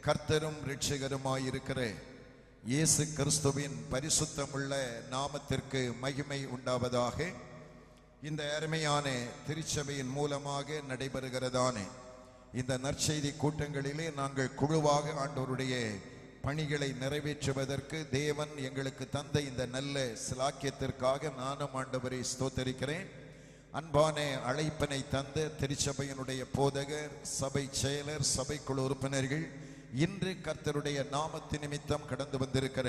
கர்த்தரும் இரட்சகருமாயிருக்கிற இயேசு கிறிஸ்துவின் பரிசுத்தமுள்ள நாமத்திற்கு மகிமை உண்டாவதாக. இந்த அருமையான திருச்சபையின் மூலமாக நடைபெறுகிறதான இந்த நற்செய்தி கூட்டங்களிலே நாங்கள் குழுவாக ஆண்டவருடைய பணிகளை நிறைவேற்றுவதற்கு தேவன் எங்களுக்கு தந்த இந்த நல்ல சிலாக்கியத்திற்காக நானும் ஆண்டவரை ஸ்தோத்தரிக்கிறேன். அன்பான அழைப்பினை தந்த திருச்சபையினுடைய போதகர், சபை செயலர், சபைக்குழு உறுப்பினர்கள், இன்று கர்த்தருடைய நாமத்து நிமித்தம் கடந்து வந்திருக்கிற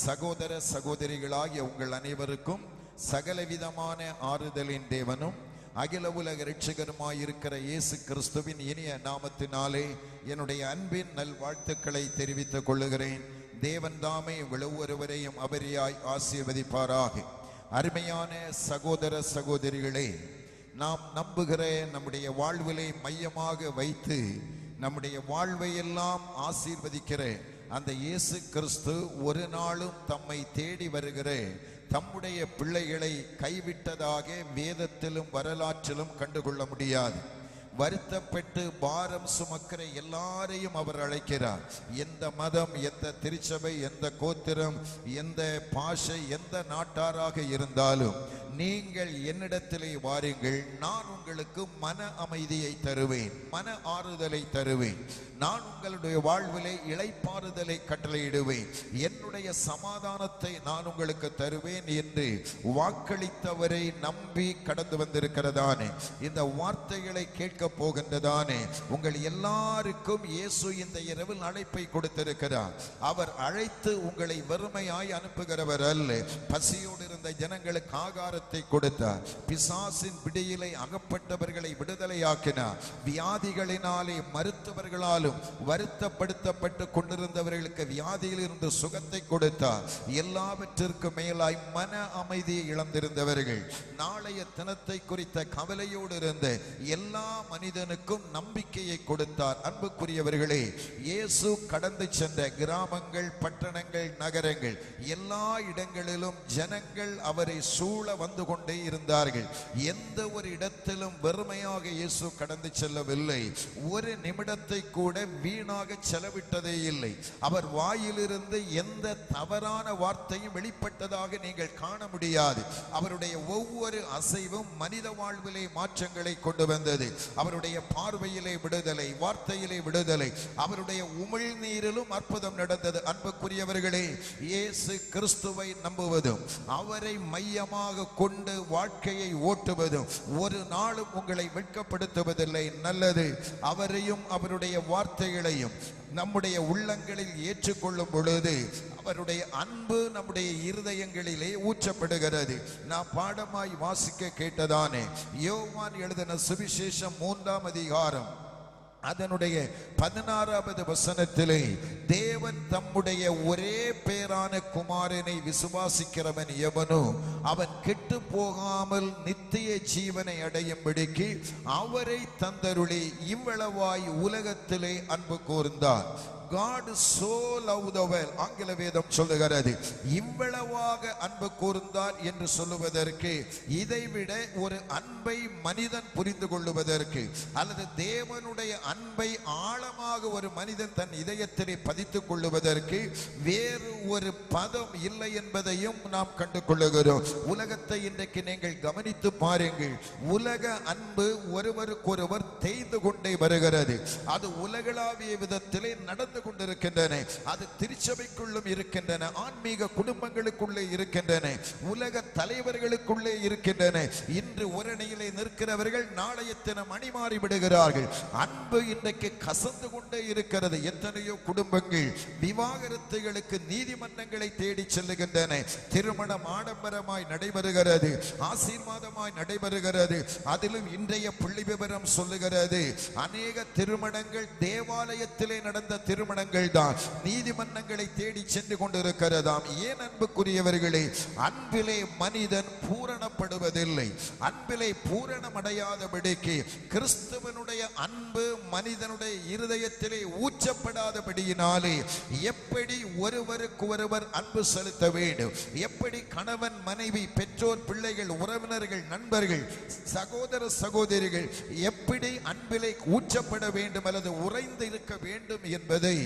சகோதர சகோதரிகளாகிய உங்கள் அனைவருக்கும் சகலவிதமான ஆறுதலின் தேவனும் அகில உலக இரட்சகருமாயிருக்கிற இயேசு கிறிஸ்துவின் இனிய நாமத்தினாலே என்னுடைய அன்பின் நல் வாழ்த்துக்களை தெரிவித்துக் கொள்ளுகிறேன். தேவன் தாமே உங்கள் ஒவ்வொருவரையும் அபரியாய் ஆசீர்வதிப்பாராக. அருமையான சகோதர சகோதரிகளே, நாம் நம்புகிற நம்முடைய வாழ்விலை மையமாக வைத்து நம்முடைய வாழ்வை எல்லாம் ஆசீர்வதிக்கிற அந்த இயேசு கிறிஸ்து ஒரு நாளும் தம்மை தேடி வருகிற தம்முடைய பிள்ளைகளை கைவிட்டதாக வேதத்திலும் வரலாற்றிலும் கண்டுகொள்ள முடியாது. வருத்தப்பட்டு பாரம் சுமக்கிற எல்லாரையும் அவர் அழைக்கிறார். எந்த மதம், எந்த திருச்சபை, எந்த கோத்திரம், எந்த பாஷை, எந்த நாட்டாராக இருந்தாலும் நீங்கள் என்னிடத்திலே வாருங்கள், நான் உங்களுக்கு மன அமைதியை தருவேன், மன ஆறுதலை தருவேன், நான் உங்களுடைய வாழ்விலே இளைப்பாறுதலை கட்டளையிடுவேன், என்னுடைய சமாதானத்தை நான் உங்களுக்கு தருவேன் என்று வாக்களித்தவரை நம்பி கடந்து வந்திருக்கிறதானே இந்த வார்த்தைகளை கேட்க போகின்றதானே உங்கள் எல்லாருக்கும் இயேசு இந்த இரவில் அழைப்பை கொடுத்திருக்கிறார். அவர் அழைத்து உங்களை வெறுமையாய் அனுப்புகிறவர் அல்ல. பசியோடு இருந்த ஜனங்களுக்கு ஆகாரத்தை கொடுத்தார். பிசாசின் பிடியிலே அகப்பட்டவர்களை விடுதலையாக்கினார். வியாதிகளினாலே மருத்துவர்களாலும் வருத்தப்படுத்தப்பட்டு கொண்டிருந்தவர்களுக்கு வியாதியில் இருந்து சுகத்தை கொடுத்தார். எல்லாவற்றிற்கு மேலாய் மன அமைதியை இழந்திருந்தவர்கள், நாளைய தினத்தை குறித்த கவலையோடு இருந்த எல்லா மனிதனுக்கும் நம்பிக்கையை கொடுத்தார். அன்புக்குரியவர்களே, இயேசு கடந்து சென்ற கிராமங்கள், பட்டணங்கள், நகரங்கள் எல்லா இடங்களிலும் ஜனங்கள் அவரை சூழ வந்து கொண்டே இருந்தார்கள். எந்த ஒரு இடத்திலும் வெறுமையாக இயேசு கடந்து செல்லவில்லை. ஒரு நிமிடத்தை கூட வீணாக செலவிட்டதே இல்லை. அவர் வாயிலிருந்து எந்த தவறான வார்த்தையும் வெளிப்பட்டதாக நீங்கள் காண முடியாது. அவருடைய ஒவ்வொரு அசைவும் மனித வாழ்விலே மாற்றங்களை கொண்டு வந்தது. அவருடைய பார்வையிலே விடுதலை, வார்த்தையிலே விடுதலை, அவருடைய உமிழ்நீரிலும் அற்புதம் நடந்தது. அன்புக்குரியவர்களே, இயேசு கிறிஸ்துவை நம்புவதும் அவரை மையமாக கொண்டு வாழ்க்கையை ஓட்டுவதும் ஒரு நாளும் உங்களை வெட்கப்படுத்துவதில்லை. நல்லது. அவரையும் அவருடைய வார்த்தைகளையும் நம்முடைய உள்ளங்களில் ஏற்றுக்கொள்ளும் பொழுது அவருடைய அன்பு நம்முடைய இருதயங்களிலே ஊற்றப்படுகிறது. நாம் பாடமாய் வாசிக்க கேட்டதானே யோவான் எழுதின சுவிசேஷம் 3ஆம் அதிகாரம் அதனுடைய 16வது வசனத்திலே தேவன் தம்முடைய ஒரே பேரான குமாரனை விசுவாசிக்கிறவன் எவனோ அவன் கெட்டு போகாமல் நித்திய ஜீவனை அடையும்படிக்கு அவரை தந்தருளி இவ்வளவாய் உலகத்திலே அன்பு கூர்ந்தார். God so loved the world. ஆங்கில வேதம் சொல்லுகிறது இவ்வளவாக அன்பு கூர்ந்தார் என்று சொல்லுவதற்கு இதைவிட ஒரு அன்பை மனிதன் புரிந்து கொள்ளுவதற்கு அல்லது தேவனுடைய அன்பை ஆழமாக ஒரு மனிதன் தன் இதயத்திலே பதித்துக் கொள்ளுவதற்கு வேறு ஒரு பதம் இல்லை என்பதையும் நாம் கண்டு கொள்ளுகிறோம். உலகத்தை இன்றைக்கு நீங்கள் கவனித்து பாருங்கள். உலக அன்பு ஒருவருக்கொருவர் தேய்ந்து கொண்டே வருகிறது. அது உலகளாவிய விதத்திலே நடந்து கொண்டிருக்கின்றன. அது திருச்சபைக்குள்ளும் இருக்கின்றன, ஆன்மீக குடும்பங்களுக்குள்ளே இருக்கின்றன, உலக தலைவர்களுக்குள்ளே இருக்கின்றன. இன்று ஒரணியிலே நிற்கிறவர்கள் நாளைய தினம் அணிமாறி விடுகிறார்கள். அன்பு இன்றைக்கு கசந்து கொண்டே இருக்கிறது. எத்தனையோ குடும்பங்கள் விவாகரத்துகளுக்கு நீதிமன்றங்களை தேடி செல்லுகின்றன. திருமணம் ஆடம்பரமாய் நடைபெறுகிறது, ஆசீர்வாதமாய் நடைபெறுகிறது. அதிலும் இன்றைய புள்ளி விவரம் சொல்லுகிறது அநேக திருமணங்கள் தேவாலயத்திலே நடந்த திருமணங்கள் தான் நீதிமன்றங்களை தேடி சென்று கொண்டிருக்கிறதாம். ஏன் அன்புக்குரியவர்களே, அன்பிலே மனிதன் பூரணப்படுவதில்லை. அன்பிலே பூரணமடையாதபடிக்கு கிறிஸ்துவனுடைய அன்பு மனிதனுடைய இருதயத்திலே ஊற்றப்படாதபடியினாலே எப்படி ஒருவருக்கு ஒருவர் அன்பு செலுத்த வேண்டும், எப்படி கணவன் மனைவி பெற்றோர் பிள்ளைகள் உறவினர்கள் நண்பர்கள் சகோதர சகோதரிகள் எப்படி அன்பிலே ஊற்றப்பட வேண்டும் அல்லது உறைந்து இருக்க வேண்டும் என்பதை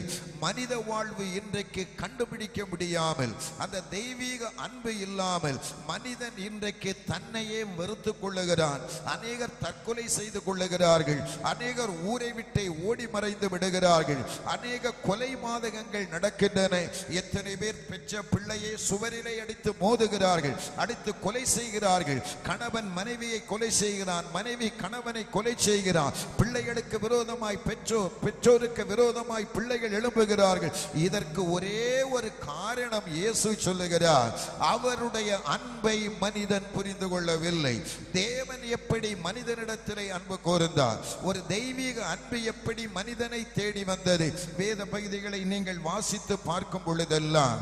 மனித வாழ்வு இன்றைக்கு கண்டுபிடிக்க முடியாமல், அந்த தெய்வீக அன்பு இல்லாமல் மனிதன் இன்றைக்கு தன்னையே வெறுத்து கொள்ளுகிறான். அநேகர் தற்கொலை செய்து கொள்ளுகிறார்கள், அநேகர் ஊரை விட்டே ஓடி மறைந்து விடுகிறார்கள், அநேக கொலை மாதகங்கள் நடக்கின்றன. எத்தனை பேர் பெற்ற பிள்ளையை சுவரிலே அடித்து மோதுகிறார்கள், அடித்து கொலை செய்கிறார்கள். கணவன் மனைவியை கொலை செய்கிறான், மனைவி கணவனை கொலை செய்கிறான். பிள்ளைகளுக்கு விரோதமாய் பெற்றோருக்கு விரோதமாய் பிள்ளைகள் எழும்புகிறார்கள். இதற்கு ஒரே ஒரு காரணம் இயேசு சொல்லுகிறார், அவருடைய அன்பை மனிதன் புரிந்து கொள்ளவில்லை. தேவன் எப்படி மனிதனிடத்திலே அன்பு கூர்ந்தார், ஒரு தெய்வீக அன்பு எப்படி மனிதனை தேடி வந்தது. வேத பகுதிகளை நீங்கள் வாசித்து பார்க்கும் பொழுதெல்லாம்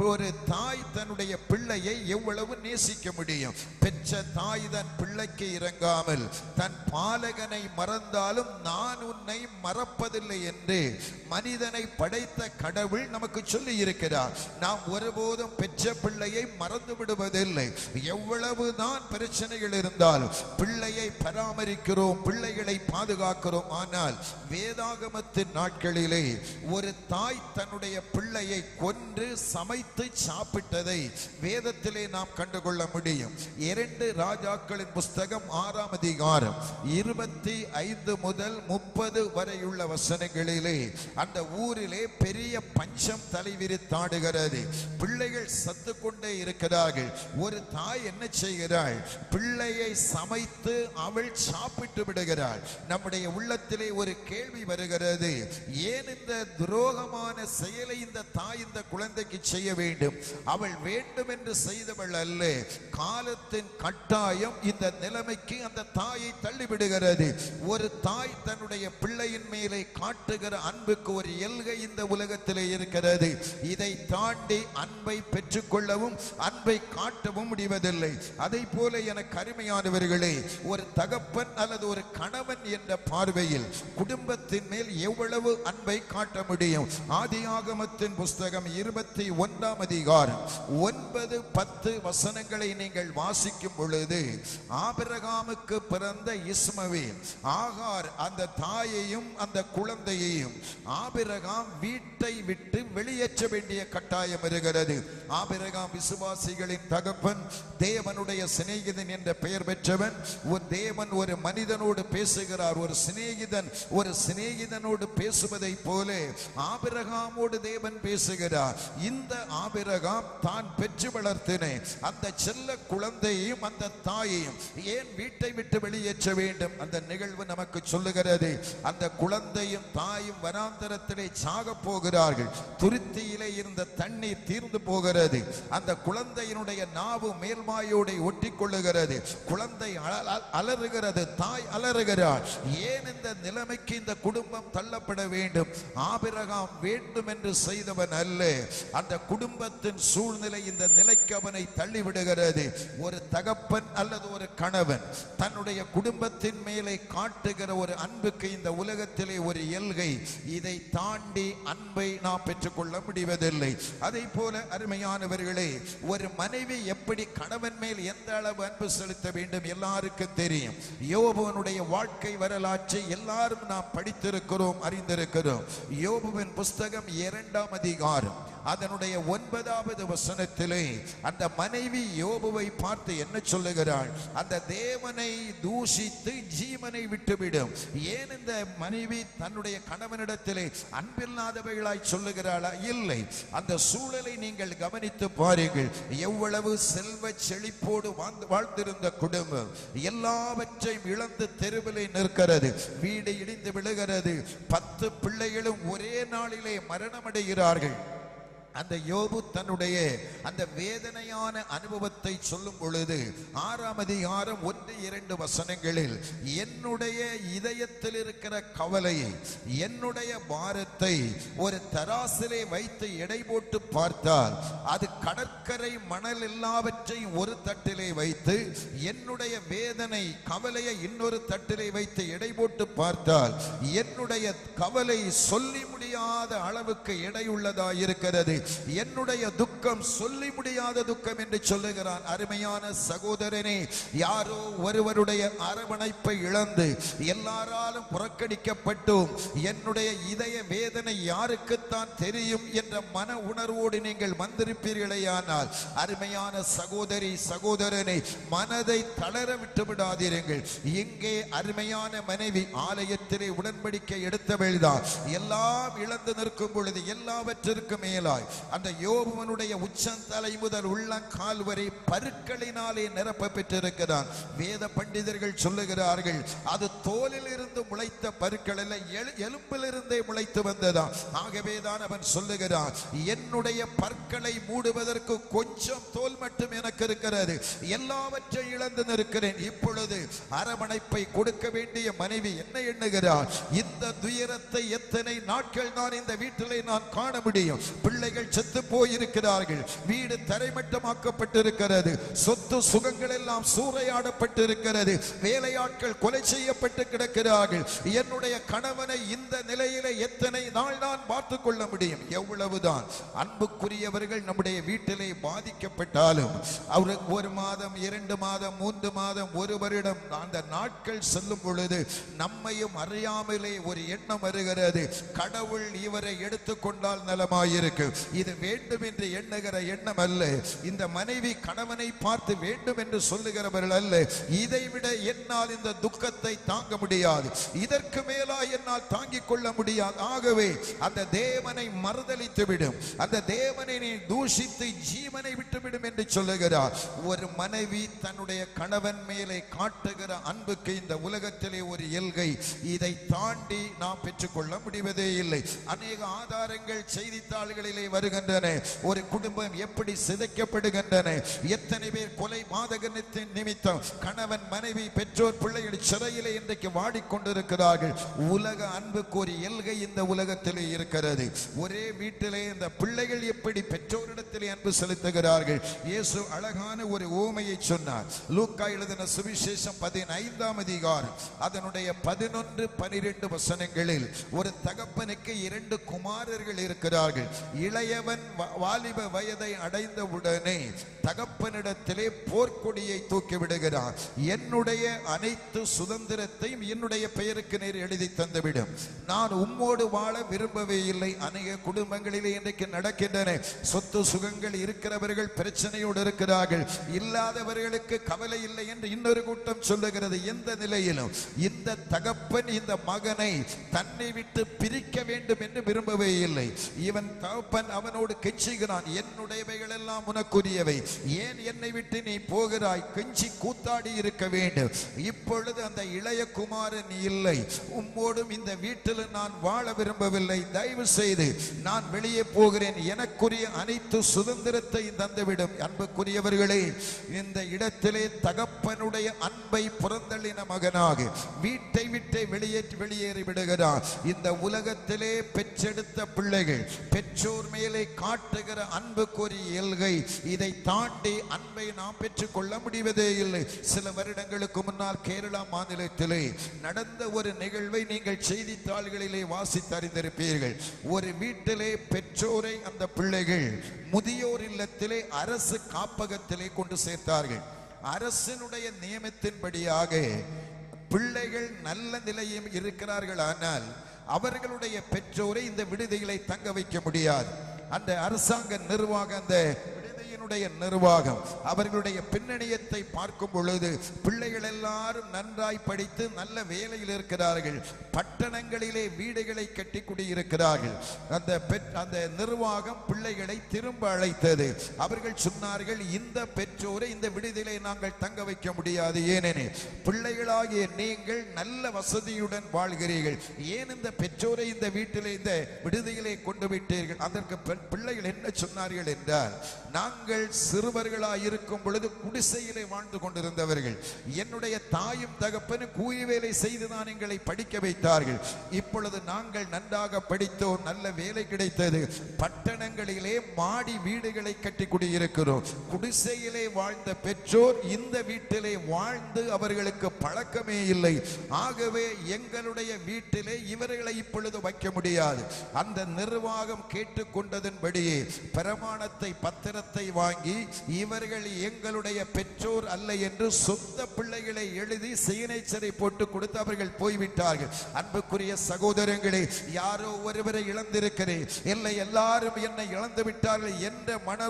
ஒரு தாய் தன்னுடைய பிள்ளையை எவ்வளவு நேசிக்க முடியும்? பெற்ற தாய் தன் பிள்ளைக்கு இறங்காமல் தன் பாலகனை மறந்தாலும் நான் உன்னை மறப்பதில்லை என்று மனிதனை படைத்த கடவுள் நமக்கு சொல்லி இருக்கிறார். நாம் ஒருபோதும் பெற்ற பிள்ளையை மறந்து விடுவதில்லை. எவ்வளவுதான் பிரச்சனைகள் இருந்தாலும் பிள்ளையை பராமரிக்கிறோம், பிள்ளைகளை பாதுகாக்கிறோம். ஆனால் வேதாகமத்தின் நாட்களிலே ஒரு தாய் தன்னுடைய பிள்ளையை கொன்று சமைத்து சாப்பிட்டதை வேதத்திலே நாம் கண்டுகொள்ள முடியும். 2 ராஜாக்களின் புஸ்தகம் 6ஆம் அதிகாரம் 25 முதல் 30 வரையுள்ள வசனங்களிலே அந்த ஊரிலே பெரிய பஞ்சம் தலைவிரித்தாடுகிறது. பிள்ளைகள் சத்து கொண்டே இருக்கிறார்கள். ஒரு தாய் என்ன செய்கிறாள்? பிள்ளையை சமைத்து அவள் சாப்பிட்டு விடுகிறாள். நம்முடைய உள்ளத்திலே ஒரு கேள்வி வருகிறது, ஏன் இந்த துரோகமான செயலை இந்த தாய் இந்த குழந்தைக்கு செய்ய வேண்டும்? அவள் வேண்டும் என்று செய்தவள் அல்ல. காலத்தின் கட்டாயம் இந்த நிலைமைக்கு அந்த தாயை தள்ளிவிடுகிறது. ஒரு தாய் தன்னுடைய பிள்ளையின் மேலே காட்டுகிற அன்புக்கு ஒரு எல்கை இந்த உலகத்திலே இருக்கிறது. இதை தாண்டி அன்பை பெற்றுக்கொள்ளவும் அன்பை காட்டவும் முடிவதில்லை. அதை போல எனக்கு அருமையானவர்களே, ஒரு தகப்பன் அல்லது ஒரு கணவன் என்ற பார்வையில் குடும்பத்தின் மேல் எவ்வளவு அன்பை காட்ட முடியும்? ஆதியாகமத்தின் புஸ்தகம் 21ஆம் அதிகாரம் 9, 10 வசனங்களை நீங்கள் வாசிக்கும் பொழுது, ஆபிரகாமுக்கு பிறந்த இஸ்மவேல், ஆகார் அந்த தாயையும் அந்த குழந்தையையும் ஆபிரகாம் வீட்டை விட்டு வெளியேற்ற வேண்டிய கட்டாயம் இருக்கிறது. ஆபிரகாம் விசுவாசிகளின் தகப்பன், தேவனுடைய சிநேகிதன் என்ற பெயர் பெற்றவன். ஒரு தேவன் ஒரு மனிதனோடு பேசுகிறார். ஒரு சிநேகிதனோடு பேசுவதை போல ஆபிரகாமோடு தேவன் பேசுகிறார். இந்த ஆபிரகாம் தான் பெற்று வளர்த்தின அந்த செல்ல குழந்தையையும் அந்த தாயையும் ஏன் வீட்டை விட்டு வெளியேற்ற வேண்டும்? அந்த நிகழ்வு நமக்கு சொல்லுகிறது, அந்த குழந்தையும் தாயும் வனாந்தரத்திலே சாக போகிறார்கள். துருத்தியிலே இருந்த தண்ணீர் தீர்ந்து போகிறது. அந்த குழந்தையினுடைய நாவு மேல்மாயோடு ஒட்டி கொள்ளுகிறது. குழந்தை அலறுகிறது, தாய் அலறுகிறார். ஏன் இந்த நிலைமைக்கு இந்த குடும்பம் தள்ளப்பட வேண்டும்? ஆபிரகாம் வேண்டும் என்று செய்தவன் அல்ல. அந்த குடும்பத்தின் சூழ்நிலை இந்த நிலைக்கு அவனை தள்ளிவிடுகிறது. ஒரு தகப்பன் அல்லது ஒரு கணவன் தன்னுடைய குடும்பத்தின் மேலே காட்டுகிற ஒரு அன்புக்கு இந்த உலகத்திலே ஒரு எல்கை, இதை தாண்டி அன்பை நாம் பெற்றுக்கொள்ள முடிவதில்லை. அதை போல அருமையானவர்களே, ஒரு மனைவி எப்படி கணவன் மேல் எந்த அளவு அன்பு செலுத்த வேண்டும் எல்லாருக்கும் தெரியும். யோபுவனுடைய வாழ்க்கை வரலாற்றை எல்லாரும் நாம் படித்திருக்கிறோம், அறிந்திருக்கிறோம். யோபுவின் புஸ்தகம் 2ஆம் அதிகாரம் அதனுடைய 9வது வசனத்திலே அந்த மனைவி யோபுவை பார்த்து என்ன சொல்லுகிறாள்? அந்த தேவனை தூஷித்து ஜீவனை விட்டுவிடும். ஏன் இந்த மனைவி தன்னுடைய கணவனிடத்திலே அன்பில்லாதவைகளாய் சொல்லுகிறாளா? இல்லை. அந்த சூழலை நீங்கள் கவனித்து பாருங்கள். எவ்வளவு செல்வ செழிப்போடு வாழ்ந்திருந்த குடும்பம் எல்லாவற்றையும் இழந்து தெருவிலே நிற்கிறது. வீடு இடிந்து விழுகிறது. 10 பிள்ளைகளும் ஒரே நாளிலே மரணமடைகிறார்கள். அந்த யோபு தன்னுடைய அந்த வேதனையான அனுபவத்தை சொல்லும் பொழுது 6ஆம் அதிகாரம் 1-2 வசனங்களில், என்னுடைய இதயத்தில் இருக்கிற கவலையை, என்னுடைய பாரத்தை ஒரு தராசிலே வைத்து எடை போட்டு பார்த்தால் அது கடற்கரை மணல் எல்லாவற்றையும் ஒரு தட்டிலே வைத்து, என்னுடைய வேதனை கவலையை இன்னொரு தட்டிலே வைத்து எடை போட்டு பார்த்தால் என்னுடைய கவலை சொல்லி முடியாத அளவுக்கு எடையுள்ளதா இருக்கிறது. என்னுடைய துக்கம் சொல்லி முடியாத துக்கம் என்று சொல்லுகிறான். அருமையான சகோதரனே, யாரோ ஒருவருடைய அரவணைப்பை இழந்து எல்லாராலும் புறக்கணிக்கப்பட்டும் என்னுடைய இதய வேதனை யாருக்குத்தான் தெரியும் என்ற மன உணர்வோடு நீங்கள் வந்திருப்பீர்களேயானால், அருமையான சகோதரி சகோதரனை மனதை தளர விட்டு விடாதீர்கள். இங்கே அருமையான மனைவி ஆலயத்திலே உடன்படிக்கை எடுத்தவள்தான். எல்லாம் இழந்து நிற்கும் பொழுது எல்லாவற்றிற்கும் மேலாய் அந்த யோபுவனுடைய உச்சந்தலை முதல் உள்ளங்கால் வரை பருக்களினாலே நிரப்ப பெற்றிருக்கிறான். வேத பண்டிதர்கள் சொல்லுகிறார்கள், அது தோலில் இருந்து முளைத்த பருக்கள் அல்ல, எலும்பிலிருந்தே முளைத்து வந்ததா. ஆகவேதான் அவன் சொல்லுகிறான், என்னுடைய பற்களை மூடுவதற்கு கொஞ்சம் தோல் மட்டும் எனக்கு இருக்கிறது, எல்லாவற்றை இழந்து நிற்கிறேன். இப்பொழுது அரவணைப்பை கொடுக்க வேண்டிய மனைவி என்ன எண்ணுகிறார்? இந்த துயரத்தை எத்தனை நாட்கள் நான் இந்த வீட்டிலே நான் காண முடியும்? பிள்ளைகள் செத்து போயிருக்கிறார்கள், வீடு தரைமட்டமாக்கப்பட்டிருக்கிறது, சொத்து சுகங்கள் எல்லாம் சூறையாடப்பட்டிருக்கிறது, வேலையாட்கள் கொலை செய்யப்பட்டு கிடக்கிறார்கள். என்னுடைய கணவனை இந்த நிலையிலே எத்தனை நாள் நான் பார்த்துக் கொள்ள முடியும்? எவ்வளவுதான் அன்புக்குரியவர்கள் நம்முடைய வீட்டிலே பாதிக்கப்பட்டாலும் அவருக்கு 1 மாதம் 2 மாதம் 3 மாதம் 1 வருடம் அந்த நாட்கள் செல்லும் பொழுது நம்மையும் அறியாமலே ஒரு எண்ணம் வருகிறது, கடவுள் இவரை எடுத்துக்கொண்டால் நலமாயிருக்கு. இது வேண்டும் என்று எண்ணுகிற எண்ணம் அல்ல. இந்த மனைவி கணவனை பார்த்து வேண்டும் என்று சொல்லுகிறவர்கள் அல்ல. இதைவிட என்னால் இந்த துக்கத்தை தாங்க முடியாது, இதற்கு மேலா என்னால் தாங்கிக் கொள்ள முடியாது. ஆகவே அந்த தேவனை மறுதலித்து விடும், அந்த தேவனை நீ தூஷித்து ஜீவனை விட்டுவிடும் என்று சொல்லுகிறார். ஒரு மனைவி தன்னுடைய கணவன் மேலே காட்டுகிற அன்புக்கு இந்த உலகத்திலே ஒரு எல்கை, இதை தாண்டி நாம் பெற்றுக்கொள்ள முடிவதே இல்லை. அநேக ஆதாரங்கள் செய்தித்தாள்களிலே வருகின்றன. ஒரு குடும்பம் எப்படி சிதைக்கப்படுகின்றன, எத்தனை பேர் கொலை பாதகத்தின் நிமித்தம் கணவன் மனைவி பெற்றோர் பிள்ளைகள் சிறையிலே இன்றைக்கு வாடிக்கொண்டிருக்கிறார்கள். உலக அன்புக்கு ஒரு எல்கை இந்த உலகத்திலே இருக்கிறது. ஒரே வீட்டிலே இந்த பிள்ளைகள் எப்படி பெற்றோரிடத்திலே அன்பு செலுத்துகிறார்கள். இயேசு அழகான ஒரு ஓமையை சொன்னார். லூக்கா எழுதின சுவிசேஷம் 15ஆம் அதிகாரம் அதனுடைய 11-12 வசனங்களில், ஒரு தகப்பனுக்கு 2 குமாரர்கள் இருக்கிறார்கள். இளையவன் வாலிப வயதை அடைந்தவுடனே தகப்பனிடத்திலே போர்க்கொடியை தூக்கி விடுகிறான். என்னுடைய அனைத்து சுதந்திரத்தையும் என்னுடைய பெயருக்கு நேர் எழுதி தந்துவிடும், நான் உம்மோடு வாழ விரும்பவே இல்லை. அநேக குடும்பங்களிலே இன்றைக்கு நடக்கின்றன. சொத்து சுகங்கள் இருக்கிறவர்கள் பிரச்சனையோடு இருக்கிறார்கள், இல்லாதவர்களுக்கு கவலை இல்லை என்று இன்னொரு கூட்டம் சொல்லுகிறது. எந்த நிலையிலும் இந்த தகப்பன் இந்த மகனை தன்னை விட்டு பிரிக்க வேண்டும் என்று விரும்பவே இல்லை. இவன் தகப்பன் அவனோடு கெஞ்சுகிறான், என்னுடையவைகள் எல்லாம் உனக்குரியவை, ஏன் என்னை விட்டு நீ போகிறாய்? கெஞ்சி கூத்தாடி இருக்க வேண்டும். இப்பொழுது அந்த இளைய குமாரன் இல்லை, உம்மோடும் இந்த வீட்டில் நான் வாழ விரும்பவில்லை, தயவு செய்து நான் வெளியே போகிறேன், எனக்குரிய அனைத்து சுதந்திரத்தை தந்துவிடும். அன்புக்குரியவர்களே, இந்த இடத்திலே தகப்பனுடைய அன்பை புறந்தள்ளின மகனாக வீட்டை விட்டு வெளியேறி விடுகிறார். இந்த உலகத்திலே பெற்றெடுத்த பிள்ளைகள் பெற்றோர் மேலே காட்டுகிற அன்புக்குரிய எல்கை, இதை தாண்டி அன்பை நாம் பெற்றுக் கொள்ள முடிவதே இல்லை. சில வருடங்களுக்கு முன்னால் கேரளா மாநிலத்திலே நடந்த ஒரு நிகழ்வை நீங்கள் செய்தித்தாள்களிலே வாசித்து அறிந்திருப்பீர்கள். ஒரு வீட்டிலே பெற்றோரை அந்த பிள்ளைகள் முதியோர் இல்லத்திலே அரசு காப்பகத்திலே கொண்டு சேர்த்தார்கள். அரசினுடைய நியமத்தின்படியாக பிள்ளைகள் நல்ல நிலையில் இருக்கிறார்கள், ஆனால் அவர்களுடைய பெற்றோரை இந்த விடுதிகளை தங்க வைக்க முடியாது. அந்த அரசாங்க நிர்வாகம், அந்த நிர்வாகம் அவர்களுடைய பின்னணியத்தை பார்க்கும் பொழுது பிள்ளைகள் எல்லாரும் நன்றாய் படித்து நல்ல வேலையில் இருக்கிறார்கள், பட்டணங்களிலே வீடுகளை கட்டி குடியிருக்கிறார்கள். அந்த நிர்வாகம் பிள்ளைகளை திரும்ப அழைத்தது. அவர்கள் சொன்னார்கள், இந்த பெற்றோரை இந்த விடுதியிலே நாங்கள் தங்க வைக்க முடியாது, ஏனெனில் பிள்ளைகளாகிய நீங்கள் நல்ல வசதியுடன் வாழ்கிறீர்கள், ஏன் இந்த பெற்றோரை இந்த வீட்டிலே இந்த விடுதியிலே கொண்டு விட்டீர்கள்? அதற்கு பிள்ளைகள் என்ன சொன்னார்கள் என்றால், நாங்கள் நாங்கள் சிறுவர்களாய் இருக்கும் பொழுது குடிசையிலே வாழ்ந்து கொண்டிருந்தவர்கள். என்னுடைய தாயும் தகப்பனும் கூலி வேலை செய்துதான் எங்களை படிக்க வைத்தார்கள். இப்பொழுது நாங்கள் நன்றாக படித்தோம், நல்ல வேலை கிடைத்தது, பட்டணங்களிலே மாடி வீடுகளை கட்டி குடியிருக்கிறோம். குடிசையிலே வாழ்ந்த பெற்றோர் இந்த வீட்டிலே வாழ்ந்து அவர்களுக்கு பழக்கமே இல்லை. ஆகவே எங்களுடைய வீட்டிலே இவர்களை இப்பொழுது வைக்க முடியாது. அந்த நிர்வாகம் கேட்டுக்கொண்டதன்படியே பிரமாணத்தை பத்திரத்தை வாங்கி இவர்கள் எங்களுடைய பெற்றோர் அல்ல என்று சொந்த பிள்ளைகளை எழுதி சிக்னேச்சரை போட்டு கொடுத்து அவர்கள் போய்விட்டார்கள். அன்புக்குரிய சகோதரங்களே, யாரோ ஒருவரை இழந்திருக்கிறேன், இல்லை எல்லாரும் என்னை இழந்து விட்டார்கள் என்ற மன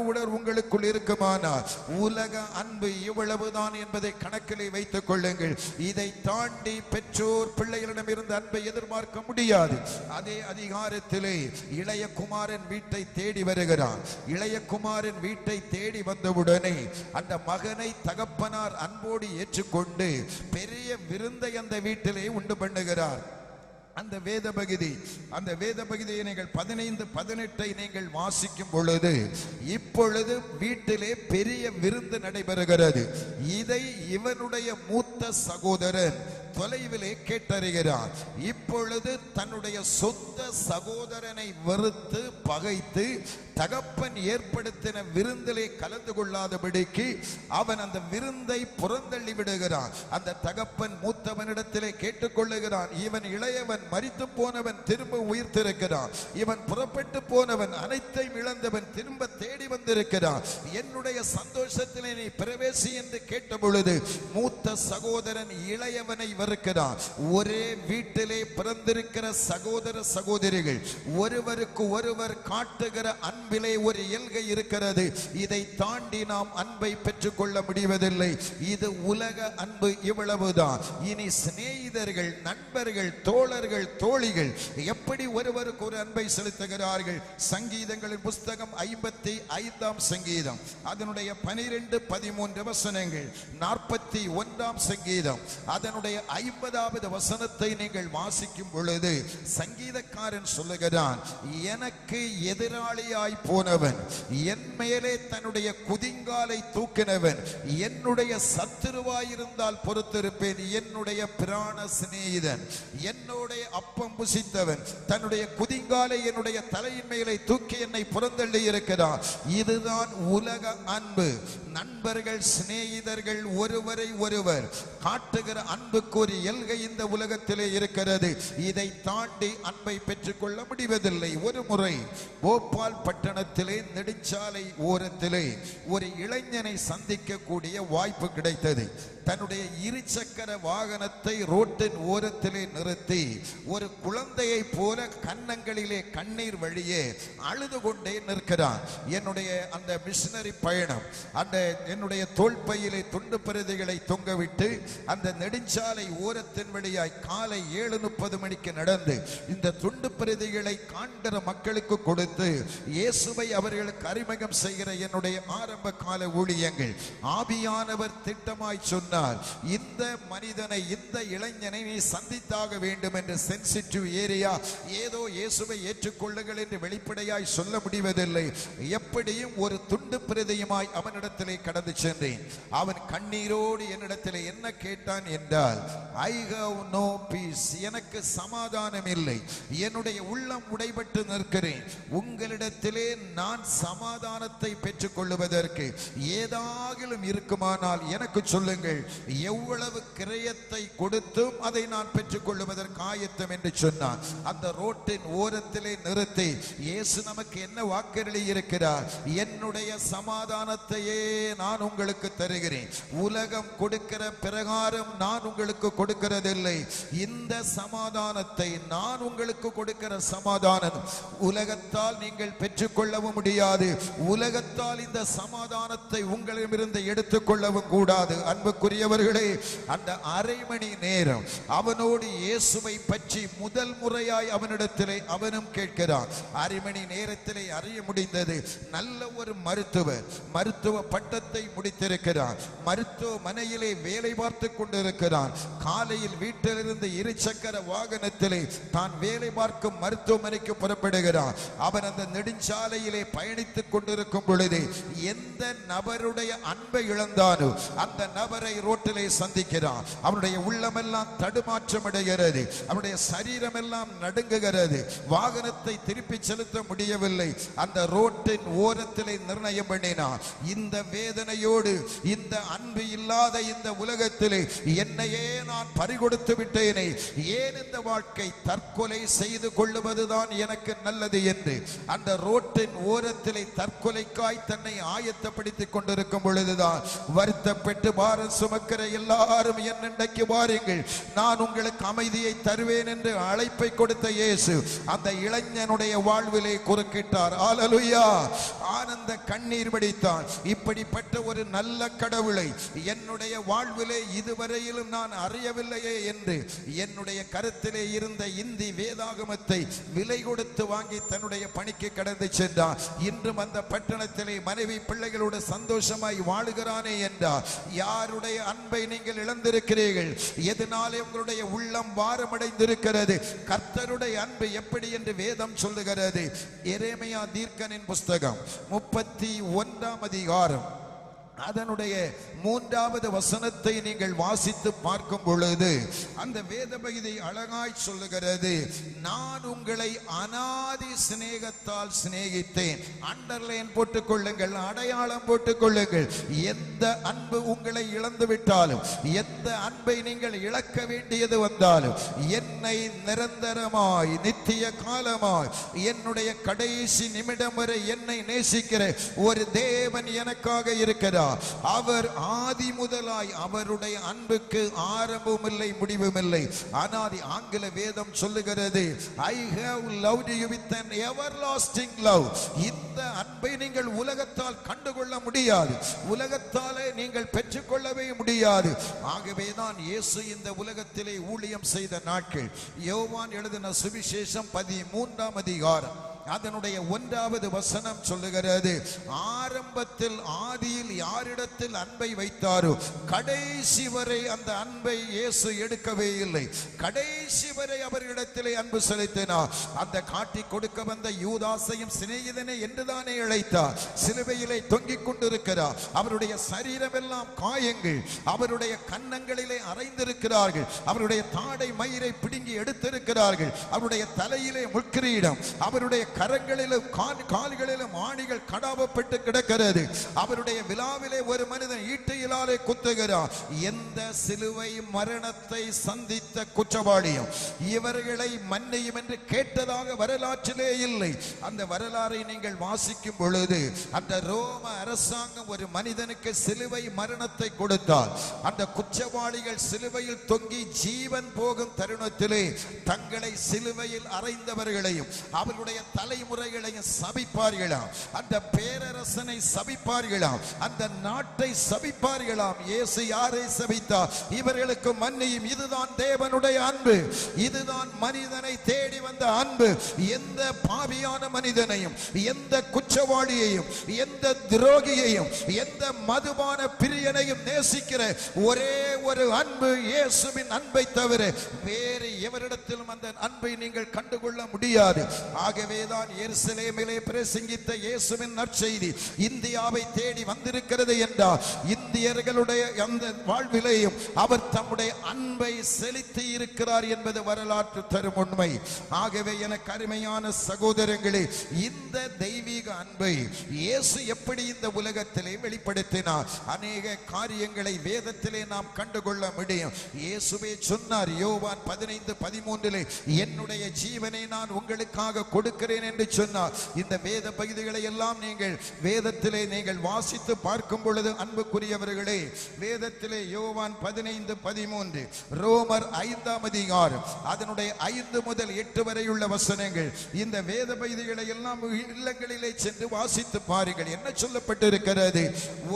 உணர்வு உங்களுக்குள் இருக்குமானால் உலக அன்பு இவ்வளவுதான் என்பதை கணக்கிலே வைத்துக் கொள்ளுங்கள். இதை தாண்டி பெற்றோர் பிள்ளைகளிடம் இருந்து அன்பை எதிர்பார்க்க முடியாது. அதே அதிகாரத்திலே இளைய குமாரன் வீட்டை தேடி வருகிறான். இளைய குமாரன் வீட்டை தேடி வந்தவுடனே அந்த மகனை தகப்பனார் அன்போடு ஏற்றுக்கொண்டு பெரிய விருந்தை அந்த வீட்டிலே உண்டு பண்ணுகிறார். அந்த வேத பகுதியை நீங்கள் 15-18 நீங்கள் வாசிக்கும் பொழுது இப்பொழுது வீட்டிலே பெரிய விருந்து நடைபெறுகிறது. இதை இவனுடைய மூத்த சகோதரன் தொலைவிலே கேட்டறிகிறார். இப்பொழுது தன்னுடைய சொந்த சகோதரனை வெறுத்து பகைத்து தகப்பன் ஏற்படுத்தின விருந்திலே கலந்து கொள்ளாதபடிக்கு அவன் அந்த விருந்தை புறந்தள்ளி விடுகிறான். அந்த தகப்பன் மூத்தவனிடத்திலே கேட்டுக்கொள்ளுகிறான், இவன் இளையவன், மரித்து போனவன் திரும்ப உயிர்த்திருக்கிறான், இவன் புறப்பட்டு போனவன், அனைத்தையும் இழந்தவன் திரும்ப தேடி வந்திருக்கிறான், என்னுடைய சந்தோஷத்திலே நீ பிரவேசி என்று கேட்ட பொழுது மூத்த சகோதரன் இளையவனை வெறுக்கிறான். ஒரே வீட்டிலே பிறந்திருக்கிற சகோதர சகோதரிகள் ஒருவருக்கு ஒருவர் காட்டுகிற அன்பிலே ஒரு எல்கை இருக்கிறது. இதை தாண்டி நாம் அன்பை பெற்றுக் கொள்ள முடிவதில்லை. இது உலக அன்பு, இவ்வளவுதான். இனி சிநேகிதர்கள், நண்பர்கள், தோழர்கள், தோழிகள் எப்படி ஒருவருக்கு ஒரு அன்பை செலுத்துகிறார்கள்? சங்கீதங்களின் புஸ்தகம் 55ஆம் சங்கீதம் அதனுடைய 12-13 வசனங்கள், 41ஆம் சங்கீதம் அதனுடைய 50வது வசனத்தை நீங்கள் வாசிக்கும் பொழுது சங்கீதக்காரன் சொல்லுகிறான், எனக்கு எதிராளியாய் போனவன், என் மேலே தன்னுடைய குதிங்காலை தூக்கினவன், என்னுடைய சத்துருவாயிருந்தால் பொறுத்திருப்பேன், என்னுடைய பிராண சிநேகிதன், என்னுடைய அப்பம் புசித்தவன், தன்னுடைய குதிங்காலை என்னுடைய தலையின் மேலே தூக்கி என்னை புறந்தள்ளி இருக்கிறான். இதுதான் உலக அன்பு. நண்பர்கள், சிநேகிதர்கள் ஒருவரை ஒருவர் காட்டுகிற அன்புக்கு ஒரு எல்கை இந்த உலகத்திலே இருக்கிறது. இதை தாண்டி அன்பை பெற்றுக்கொள்ள முடிவதில்லை. ஒரு முறை போபால் பட்டணத்திலே நெடுஞ்சாலை ஓரத்திலே ஒரு இளைஞனை சந்திக்கக்கூடிய வாய்ப்பு கிடைத்தது. தன்னுடைய இருசக்கர வாகனத்தை ரோட்டின் ஓரத்திலே நிறுத்தி ஒரு குழந்தையை போல கன்னங்களிலே கண்ணீர் வழியே அழுது கொண்டே நிற்கிறான். என்னுடைய அந்த மிஷனரி பயணம், அந்த என்னுடைய தோள்பையிலே துண்டு பிரதிகளை தொங்கவிட்டு அந்த நெடுஞ்சாலை ஓரத்தின் வழியாய் காலை 7:30 மணிக்கு நடந்து இந்த துண்டு பிரதிகளை காண்கிற மக்களுக்கு கொடுத்து இயேசுவை அவர்களுக்கு அறிமுகம் செய்கிற என்னுடைய ஆரம்ப கால ஊழியங்கள். ஆவியானவர் திட்டமாய் சொன்னார், இந்த மனிதனை, இந்த இளைஞனை நீ சந்தித்தாக வேண்டும் என்று. சென்சிட்டிவ் ஏரியா, ஏதோ இயேசுவை ஏற்றுக்கொள்ளுங்கள் என்று வெளிப்படையாய் சொல்ல முடிவதில்லை. எப்படியும் ஒரு துண்டு பிரதியுமாய் அவனிடத்திலே கடந்து சென்றேன். அவன் கண்ணீரோடு என்னிடத்திலே என்ன கேட்டான் என்றால், ஐ ஹவ் நோ பீஸ், எனக்கு சமாதானம் இல்லை, என்னுடைய உள்ளம் உடைபட்டு நிற்கிறேன், உங்களிடத்திலே நான் சமாதானத்தை பெற்றுக் கொள்ளுவதற்கு ஏதாகிலும் இருக்குமானால் எனக்கு சொல்லுங்கள், எவ்வளவு கிரயத்தை கொடுத்தும் அதை நான் பெற்றுக் கொள்ளுவதற்கு ஆயத்தம் என்று சொன்னான். அந்த ரோட்டின் ஓரத்திலே நிறுத்தி இயேசு நமக்கு என்ன வாக்குறுதி இருக்கிறார்? என்னுடைய சமாதானத்தையே நான் உங்களுக்கு தருகிறேன், உலகம் கொடுக்கிற பிரகாரம் நான் உங்களுக்கு கொடுக்கிறதில்லை, இந்த சமாதானத்தை நான் உங்களுக்கு கொடுக்கிற சமாதானம் உலகத்தால் நீங்கள் பெற்றுக்கொள்ளவும் முடியாது, உலகத்தால் இந்த சமாதானத்தை உங்களிடமிருந்து எடுத்துக்கொள்ளவும் கூடாது. அன்புக்குரியவர்களே, அந்த அரை மணி நேரம் அவனோடு இயேசுவை பற்றி முதல் முறையாய் அவனிடத்திலே அவனும் கேட்கிறான். அரை மணி நேரத்திலே அறிய முடிந்தது, நல்ல ஒரு மருத்துவ பட்டத்தை முடித்திருக்கிறான், மருத்துவமனையிலே வேலை பார்த்து கொண்டிருக்கிறான், காலையில் வீட்டிலிருந்து இருசக்கர வாகனத்திலே தான் வேலை பார்க்கும் மருத்துவமனைக்கு புறப்படுகிறான். அவன் அந்த நெடுஞ்சாலையிலே பயணித்துக் கொண்டிருக்கும் பொழுது எந்த நபருடைய அன்பை இழந்தானோ அந்த நபரை ரோட்டிலே சந்திக்கிறான். அவனுடைய உள்ளமெல்லாம் தடுமாற்றம் அடைகிறது, அவனுடைய சரீரம் எல்லாம் நடுங்குகிறது. வாகனத்தை திருப்பி செலுத்த முடியவில்லை. அந்த ரோட்டின் ஓரத்திலே நிர்ணயம் பண்ணினான், இந்த வேதனையோடு இந்த அன்பு இல்லாத இந்த உலகத்திலே என்னையே நான் பறிகொடுத்து விட்டேனே, ஏன் இந்த வாழ்க்கை, தற்கொலை செய்து கொள்ளுவதுதான் எனக்கு நல்லது என்று அந்த ரோட்டின் ஓரத்திலே தற்கொலைக்காய் தன்னை ஆயத்தப்படுத்திக் கொண்டிருக்கும் பொழுதுதான் வருத்தப்பட்டு பாரம் சுமக்கிற எல்லாரும் என்னைக்கு வாருங்கள், நான் உங்களுக்கு அமைதியை தருவேன் என்று அழைப்பை கொடுத்த இயேசு அந்த இளைஞனுடைய வாழ்விலே குறுக்கிட்டார். ஹல்லேலூயா! ஆனந்த கண்ணீர் வடித்தான். இப்படிப்பட்ட ஒரு நல்ல கடவுளை என்னுடைய வாழ்விலே இதுவரையிலும் நான் அறியவில்லையே என்று என்னுடைய கருத்திலே இருந்த இந்தி வேதாகமத்தை விலை கொடுத்து வாங்கி தன்னுடைய பணிக்கு கடந்து சென்றார். இன்றும் அந்த பட்டணத்திலே மனைவி பிள்ளைகளோடு சந்தோஷமாய் வாழுகிறானே என்றார். யாருடைய அன்பை நீங்கள் இழந்திருக்கிறீர்கள்? எதனாலே உங்களுடைய உள்ளம் வாரமடைந்திருக்கிறது? கர்த்தருடைய அன்பு எப்படி என்று வேதம் சொல்லுகிறது. எரேமியா தீர்க்கனின் புஸ்தகம் 31ஆம் அதிகாரம் அதனுடைய 3வது வசனத்தை நீங்கள் வாசித்து பார்க்கும் பொழுது அந்த வேத பகுதி அழகாய் சொல்லுகிறது, நான் உங்களை அநாதி சிநேகத்தால் சிநேகித்தேன். அண்டர்லைன் போட்டுக் கொள்ளுங்கள், அடையாளம் போட்டுக் கொள்ளுங்கள். எந்த அன்பு உங்களை இழந்து விட்டாலும், எந்த அன்பை நீங்கள் இழக்க வேண்டியது வந்தாலும், என்னை நிரந்தரமாய் நித்திய காலமாய் என்னுடைய கடைசி நிமிடம் வரை என்னை நேசிக்கிற ஒரு தேவன் எனக்காக இருக்கிறார். அவர் ஆதி முதலாய், அவருடைய அன்புக்கு ஆரம்பமும் இல்லை முடிவும் இல்லை. அனாதி. ஆங்கில வேதம் சொல்லுகிறது, I have loved you with an everlasting love. இந்த அன்பை நீங்கள் உலகத்தால் கண்டுகொள்ள முடியாது, உலகத்தாலே நீங்கள் பெற்றுக்கொள்ளவே முடியாது. ஆகவேதான் இயேசு இந்த உலகத்திலே ஊழியம் செய்த நாட்கள், யோவான் எழுதின சுவிசேஷம் 13ஆம் அதிகாரம் அதனுடைய 1வது வசனம் சொல்லுகிறது, ஆரம்பத்தில் ஆதியில் யாரிடத்தில் அன்பை வைத்தாரோ கடைசி வரை அந்த அன்பை இயேசு எடுக்கவே இல்லை. கடைசி வரை அவரிடத்திலே அன்பு செலுத்தினார். அந்த காட்டி கொடுக்க வந்த யூதாசையும் சிநேகிதனை என்றுதானே அழைத்தார். சிலுவையிலே தொங்கிக் கொண்டிருக்கிறார். அவருடைய சரீரம் எல்லாம் காயங்கள், அவருடைய கன்னங்களிலே அறைந்திருக்கிறார்கள், அவருடைய தாடை மயிரை பிடுங்கி எடுத்திருக்கிறார்கள், அவருடைய தலையிலே முட்கிரீடம், அவருடைய கரங்களிலும் கால்களிலும் ஆணிகள் கடாவப்பட்டு கிடக்கிறது. அவருடைய விழாவிலே ஒரு மனிதன் ஈட்டியிலாலே குத்துகிறார். எந்த சிலுவை மரணத்தை சந்தித்த குற்றவாளியும் இவர்களை மன்னியும் என்று கேட்டதாக வரலாற்றிலே இல்லை. அந்த வரலாறை நீங்கள் வாசிக்கும் பொழுது அந்த ரோம அரசாங்கம் ஒரு மனிதனுக்கு சிலுவை மரணத்தை கொடுத்தால், அந்த குற்றவாளிகள் சிலுவையில் தொங்கி ஜீவன் போகும் தருணத்திலே தங்களை சிலுவையில் அறைந்தவர்களையும் அவர்களுடைய தலைமுறைகளையும் சபிப்பார்களாம். அந்த பேரரசனை சபிப்பார்களாம், அந்த நாட்டை சபிப்பார்களாம். இயேசு யாரை சபித்தார்? இவர்களுக்கு மன்னியும். இதுதான் தேவனுடைய அன்பு, இதுதான் மனிதனை தேடி வந்த அன்பு. எந்த பாவியான மனிதனையும், எந்த குற்றவாளியையும், எந்த துரோகியையும், எந்த மதுபான பிரியனையும் நேசிக்கிற ஒரே ஒரு அன்பு இயேசுவின் அன்பை தவிர வேறு எவரிடத்திலும் அந்த அன்பை நீங்கள் கண்டுகொள்ள முடியாது. ஆகவேதான் எருசலேமிலே பிரசங்கித்த இயேசுவின் நற்செய்தி இந்தியாவை தேடி வந்திருக்கிறது என்றால், இந்தியர்களுடைய அந்த வாழ்விலேயும் அவர் தம்முடைய அன்பை செலுத்தி இருக்கிறார் என்பது வரலாற்று தரும் உண்மை. ஆகவே எனக்கு அருமையான சகோதரங்களே, இந்த தெய்வீக அன்பை இயேசு எப்படி இந்த உலகத்திலே வெளிப்படுத்தினார்? அநேக காரியங்களை வேதத்திலே நாம் கண்டுகொள்ள முடியும். இயேசுவே சொன்னார் யோவான் 15:13, என்னுடைய ஜீவனை நான் உங்களுக்காக கொடுக்கிறேன் என்று சொன்னார். இந்த வேத பகுதிகளை எல்லாம் நீங்கள் வேதத்திலே நீங்கள் வாசித்து பார்க்கும் பொழுது அன்புக்குரியவர்களே, வேதத்திலே யோவான் 15:13, ரோமர் 5ஆம் அதிகாரம் அதனுடைய 5 முதல் 8 வரை உள்ள வசனங்கள், இந்த வேத பகுதிகளை எல்லாம் இல்லங்களிலே சென்று வாசித்து பாருங்கள். என்ன சொல்லப்பட்டிருக்கிறது?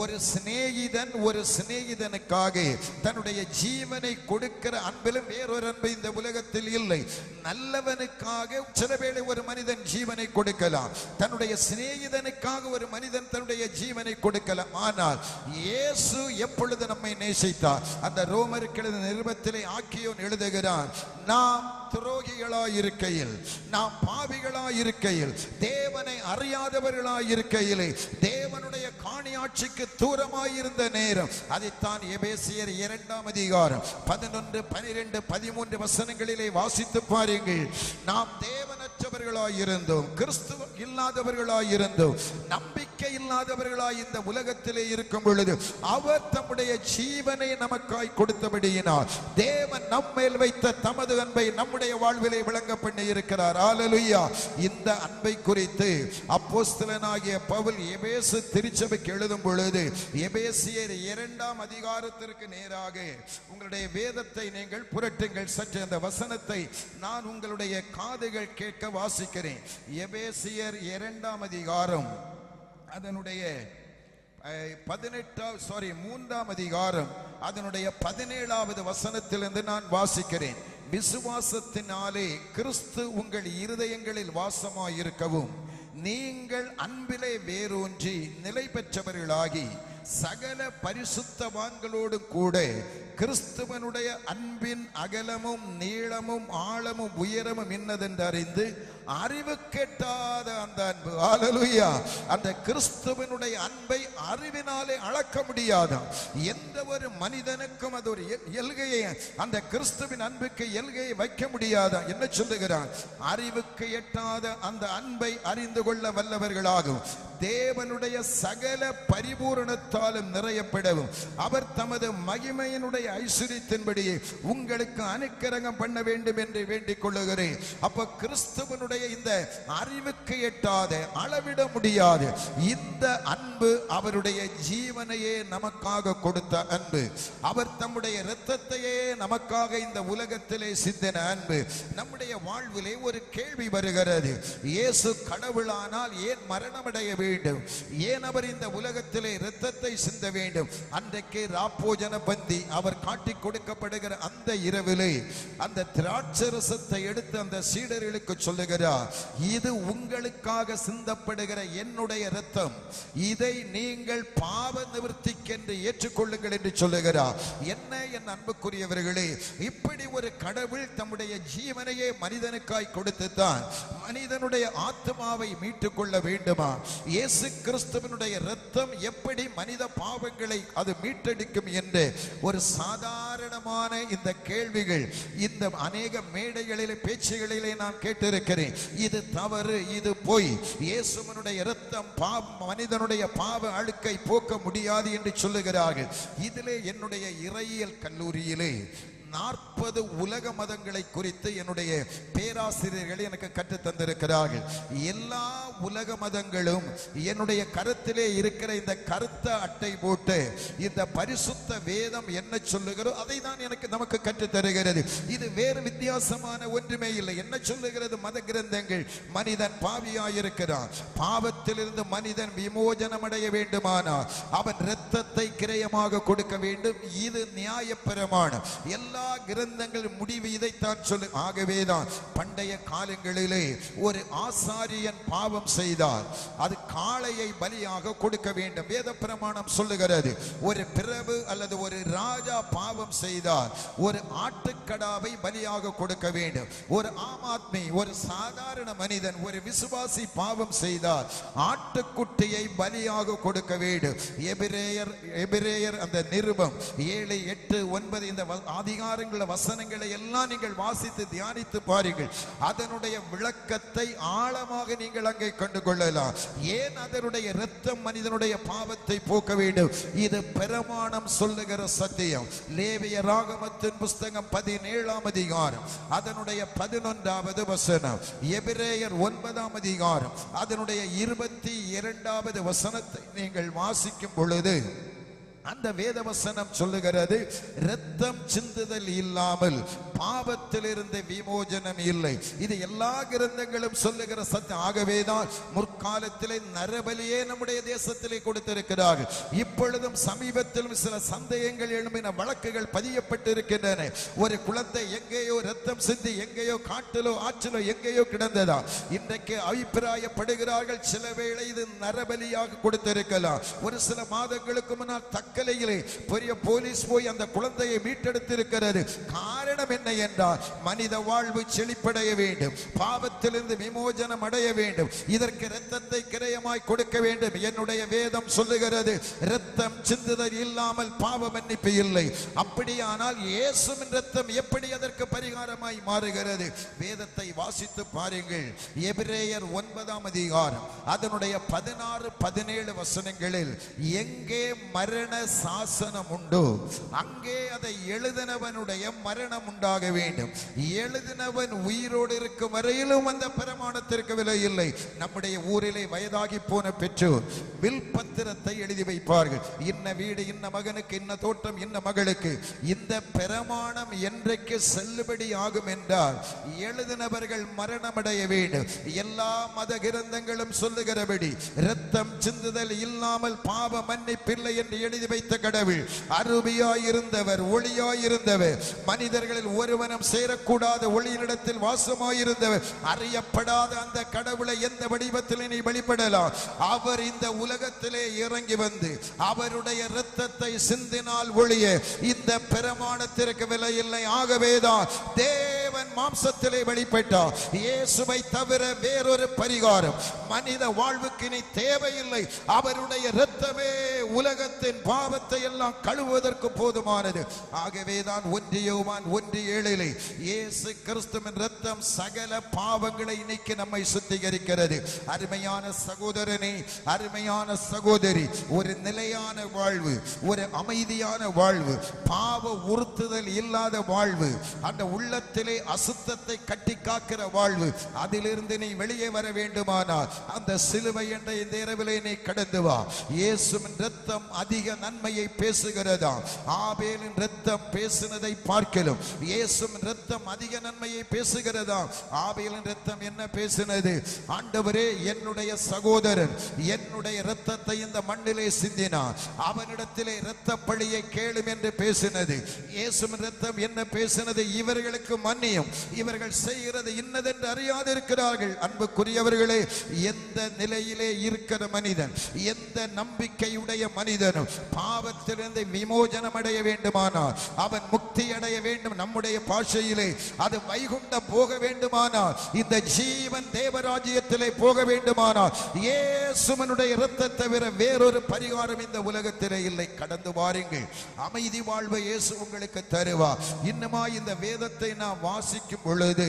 ஒரு சிநேகிதன் ஒரு சிநேகிதனுக்காக தன்னுடைய ஜீவனை கொடுக்கிற அன்பிலும் வேறொரு அன்பு இந்த உலகத்தில் இல்லை. நல்லவனுக்காக சில வேளை ஒரு மனிதன் ஜீவனை கொடுக்கலாம், தன்னுடைய சிநேகிதனுக்காக ஒரு மனிதன் தன்னுடைய ஜீவனை கொடுக்கலாம். ஆனால் இயேசு எப்பொழுது நம்மை நேசித்தார்? அந்த ரோமருக்கு எழுதின நிருபத்திலே ஆக்கியோன் எழுதுகிறான், நாம் துரோகிகளாயிருக்கையில், நாம் பாவிகளாயிருக்கையில், தேவனை அறியாதவர்களாயிருக்கையிலே, தேவனுடைய காணியாட்சிக்கு தூரமாயிருந்த நேரம், அதைத்தான் எபேசியர் 2ஆம் அதிகாரம் 11, 12, 13 வசனங்களிலே வாசித்து பாருங்கள். நாம் தேவனற்றவர்களாயிருந்தோம், கிறிஸ்துவ இல்லாதவர்களாயிருந்தோம், நம்பிக்கை இல்லாதவர்களாய் இந்த உலகத்திலே இருக்கும் பொழுது அவர் தம்முடைய ஜீவனை நமக்காய் கொடுத்தபடியினால் தேவன் நம்மேல் வைத்த தமது அன்பை நம்முடைய வாழ்விலே விளங்க பண்ணி இருக்கிறார். ஹல்லேலூயா. இந்த அன்பை குறித்து அப்போஸ்தலனாகிய பவுல் எபேசு திருச்சபைக்கு எழுதும் பொழுது எபேசியர் 2ஆம் அதிகாரத்திற்கு நேராக உங்களுடைய வேதத்தை நீங்கள் புரட்டுங்கள். சற்று அந்த வசனத்தை நான் உங்களுடைய காதுகள் கேட்க வாசிக்கிறேன். எபேசியர் 2ஆம் அதிகாரம் அதனுடைய 3ஆம் அதிகாரம் அதனுடைய 17வது வசனத்திலிருந்து நான் வாசிக்கிறேன். விசுவாசத்தினாலே கிறிஸ்து உங்கள் இருதயங்களில் வாசமாயிருக்கவும் நீங்கள் அன்பிலே வேரூன்றி நிலை பெற்றவர்களாகி சகல பரிசுத்தவான்களோடு கூட கிறிஸ்துவனுடைய அன்பின் அகலமும் நீளமும் ஆழமும் உயரமும் என்னதென்று அறிந்து அறிவு கெட்டாத அந்த அன்பு, ஹல்லேலூயா, அந்த கிறிஸ்துவனுடைய அன்பை அறிவினாலே அளக்க முடியாத எந்த ஒரு மனிதனுக்கும் அது ஒரு எல்கையை, அந்த கிறிஸ்துவின் அன்புக்கு எல்கையை வைக்க முடியாத. என்ன சொல்லுகிறான்? அறிவுக்கு எட்டாத அந்த அன்பை அறிந்து கொள்ள வல்லவர்களாகும் தேவனுடைய சகல பரிபூரணத்தாலும் நிறையப்படவும் அவர் தமது மகிமையினுடைய ஐஸ்வரியத்தின்படியே உங்களுக்கு அனுக்கிரகம் பண்ண வேண்டும் என்று வேண்டிக் கொள்ளுகிறேன். அப்ப கிறிஸ்துவனுடைய இந்த அறிவுக்கு எட்டாத, அளவிட முடியாது இந்த அன்பு அவருடைய ஜீவனையே நமக்காக கொடுத்த அன்பு, அவர் தம்முடைய இரத்தத்தையே நமக்காக இந்த உலகத்திலே சிந்தின அன்பு. நம்முடைய வாழ்விலே ஒரு கேள்வி வருகிறது, இயேசு கடவுளானால் ஏன் மரணமடைய வேண்டும்? ஏன் அவர் இந்த உலகத்திலே இரத்தத்தை சிந்த வேண்டும்? அன்றைக்கு ராப்போஜன பந்தி அவர் காட்டி கொடுக்கப்படுகிற அந்த இரவிலே அந்த திராட்சரசத்தை எடுத்து அந்த சீடர்களுக்கு சொல்லுகிறார், இது உங்களுக்காக சிந்தப்படுகிற என்னுடைய இரத்தம், இதை நீங்கள் பாவ நிவர்த்திக்கென்று ஏற்றுக்கொள்ளுங்கள் என்று சொல்லுகிறார். என்ன என் அன்புக்குரியவர்களே, இப்படி ஒரு கடவுள் தம்முடைய ஜீவனையே மனிதனுக்காய் கொடுத்துத்தான் மனிதனுடைய ஆத்மாவை மீட்டுக் கொள்ள வேண்டுமா? இயேசு கிறிஸ்துவினுடைய இரத்தம் எப்படி மனித பாவங்களை அது மீட்டெடுக்கும் என்று ஒரு சாதாரணமான இந்த கேள்விகள் இந்த அநேக மேடைகளிலே பேச்சுகளிலே நான் கேட்டிருக்கிறேன். இது தவறு, இது பொய், இயேசுவினுடைய இரத்தம் மனிதனுடைய பாவ அழுக்கை போக்க முடியாது என்று சொல்லுகிறார்கள். இதிலே என்னுடைய இறையியல் கல்லூரியிலே 40 உலக மதங்களை குறித்து என்னுடைய பேராசிரியர்கள் எனக்கு கற்றுத் தந்திருக்கிறார்கள். எல்லா உலக மதங்களும் என்னுடைய கருத்திலே இருக்கிற இந்த கருத்த அட்டை போட்டு இந்த பரிசுத்த வேதம் என்ன சொல்லுகிறோ அதை தான் நமக்கு கற்றுத் தருகிறது. இது வேறு வித்தியாசமான ஒன்றுமே இல்லை. என்ன சொல்லுகிறது மத கிரந்தங்கள்? மனிதன் பாவியாயிருக்கிறான், பாவத்திலிருந்து மனிதன் விமோசனம் அடைய வேண்டுமானால் அவன் இரத்தத்தை கிரயமாக கொடுக்க வேண்டும். இது நியாயப்பிரமாணம். எல்லா கிரந்தங்கள் முடிவு இதைத்தான் சொல்லு. ஆகவேதான் பண்டைய காலங்களிலே ஒரு ஆசாரியன் பாவம் செய்தார், அது காளையை பலியாக கொடுக்க வேண்டும். வேத பிரமாணம் சொல்லுகிறது. ஒரு பிரபு அல்லது ஒரு ராஜா பாவம் செய்தார், ஒரு ஆட்டுக்கடாவை பலியாக கொடுக்க வேண்டும். ஒரு ஆமாத்மி, ஒரு சாதாரண மனிதன், ஒரு விசுவாசி பாவம் செய்தார், ஆட்டுக்குட்டியை பலியாக கொடுக்க வேண்டும். எபிரேயர் அந்த நிருபம் 7, 8, 9 இந்த அதிகாரங்கள வசனங்களை எல்லாம் நீங்கள் வாசித்து தியானித்து பாருங்கள். அதனுடைய விளக்கத்தை ஆழமாக நீங்கள் அங்கே கண்டு கொள்ளலாம். ஏன் அதனுடைய இரத்தம் மனிதனுடைய பாவத்தை போக்க வேண்டும்? இது பிரமாணம் சொல்லுகிற சத்தியம். லேவிய ராகமத்தின் புஸ்தகம் 17ஆம் அதிகாரம் அதனுடைய 11வது வசனம், எபிரேயர் 9ஆம் அதிகாரம் அதனுடைய 22வது வசனத்தை நீங்கள் வாசிக்கும் பொழுது அந்த வேத வசனம் சொல்லுகிறது, இரத்தம் சிந்துதல் இல்லாமல் பாவத்திலிருந்து விமோசனம் இல்லை. இது எல்லா கிரந்தங்களும் சொல்லுகிற சத்தியம். ஆகவேதான் முற்காலத்திலே நரபலியே நம்முடைய தேசத்திலே கொடுத்திருக்கிறார்கள். இப்பொழுதும் சமீபத்திலும் சில சந்தேகங்கள் எழும்பின வழக்குகள் பதியப்பட்டிருக்கின்றன. ஒரு குழந்தை எங்கேயோ ரத்தம் சிந்தி எங்கேயோ காட்டிலோ ஆற்றிலோ எங்கேயோ கிடந்ததா. இன்றைக்கு அபிப்பிராயப்படுகிறார்கள், சில வேளை இது நரபலியாக கொடுத்திருக்கலாம். ஒரு சில மாதங்களுக்கு முன்னால் தக்கலையிலே பெரிய போலீஸ் போய் அந்த குழந்தையை மீட்டெடுத்திருக்கிறது. காரணம் என்ன என்றால், மனித வாழ்வு செழிப்படைய வேண்டும், பாவத்திலிருந்து விமோசனம் அடைய வேண்டும், இதற்கு இரத்தத்தை கிரயமாய் கொடுக்க வேண்டும். என்னுடைய வேதம் சொல்லுகிறது, இரத்தம் சிந்துதல் இல்லாமல் பாவ மன்னிப்பு இல்லை. அப்படியானால் இயேசுவின் இரத்தம் எப்படி அதற்கு பரிகாரமாய் மாறுகிறது? வேதத்தை வாசித்து பாருங்கள். எபிரேயர் 9ஆம் அதிகாரம் அதனுடைய 16-17 வசனங்களில், எங்கே மரண சாசனம் உண்டோ அங்கே அதை எழுதினவனுடைய மரணம் உண்டாக வேண்டும். எழுதினவன் உயிரோடு இருக்கும் வரையிலும் அந்த பிரமாணத்திற்கு விலை இல்லை. நம்முடைய ஊரிலே வயதாகி போன பெற்றோர் வில் பத்திரத்தை எழுதி வைப்பார்கள். இன்ன வீடு இன்ன மகனுக்கு, இன்ன தோட்டம் இன்ன மகளுக்கு. இந்த பிரமாணம் என்றைக்கு செல்லுபடி ஆகும் என்றால், எழுதினவர்கள் மரணமடைய வேண்டும். எல்லா மத கிரந்தங்களும் சொல்லுகிறபடி இரத்தம் சிந்துதல் இல்லாமல் பாவ மன்னிப்பில்லை என்று எழுதி வைத்த கடவுள் அருமையாயிருந்தவர், ஒளியாயிருந்தவர், மனிதர்களில் ஒருவனும் சேரக்கூடாத ஒளியினிடத்தில் வாசமாயிருந்தவர். அறியப்படாத அந்த கடவுளை எந்த வடிவத்தில் நீ வெளிப்படலாம். அவர் இந்த உலகத்திலே இறங்கி வந்து அவருடைய இரத்தத்தை சிந்தினால் ஒழிய இந்த பிரமாணத்திற்கு விலை இல்லை. ஆகவேதான் தேவன் மாம்சத்திலே வெளிப்பட்டார். இயேசுவை தவிர வேறொரு பரிகாரம் மனித வாழ்வுக்கு இனி தேவையில்லை. அவருடைய இரத்தமே உலகத்தின் பாவத்தை எல்லாம் கழுவுவதற்கு போதுமானது. ஆகவேதான் 1 யோவான் 1:7 இயேசு கிறிஸ்துவின் இரத்தம் சகல பாவங்களை இன்னைக்கு நம்மை சுத்திகரிக்கிறது. அருமையான சகோதரனே, அருமையான சகோதரி, ஒரு நிலையான வாழ்வு, ஒரு அமைதியான வாழ்வு, பாவ உறுத்துதல் இல்லாத வாழ்வு, அந்த உள்ளத்திலே அசுத்தத்தை கட்டி காக்கிற வாழ்வு, அதிலிருந்து நீ வெளியே வர வேண்டுமானால் அந்த சிலுவை என்ற இந்த இரவிலே நீ கடந்து வா. இயேசுவின் இரத்தம் அதிக நன்மையை பேசுகிறதா? ஆபேலின் இரத்தம் பேசினதை பார்க்கலாம். இயேசுவின் இரத்தம் அதிக நன்மையை பேசுகிறதா? ஆபேலின் இரத்தம் என்ன பேசினது? ஆண்டவரே, என்னுடைய சகோதரன் என்னுடைய இரத்தத்தை இந்த மண்ணிலே சிந்தினார், அவனிடத்திலே இரத்த பழியை கேளும் என்று பேசினது. இயேசுவின் இரத்தம் என்ன பேசினது? இவர்களுக்கு மன்னியும், இவர்கள் செய்கிறது இன்னதென்று அறியாதிருக்கிறார்கள். அன்புக்குரியவர்களே, எந்த நிலையிலே இருக்கிற மனிதன், எந்த நம்பிக்கையுடைய மனிதனும் பாவத்திலிருந்து விமோசனம் அடைய வேண்டுமானால், அவன் முக்தி அடைய வேண்டும். நம்முடைய பாஷையிலே அது வைகுண்டம் போக வேண்டுமானால், இந்த ஜீவன் தேவராஜ்யத்திலே போக வேண்டுமானால், இயேசுவினுடைய இரத்தத்தை தவிர வேறொரு பரிகாரம் இந்த உலகத்திலே இல்லை. கடந்து வாருங்கள், அமைதி வாழ்வை இயேசு உங்களுக்கு தருவார். இன்னுமா இந்த வேதத்தை நாம் வாசிக்கும் பொழுது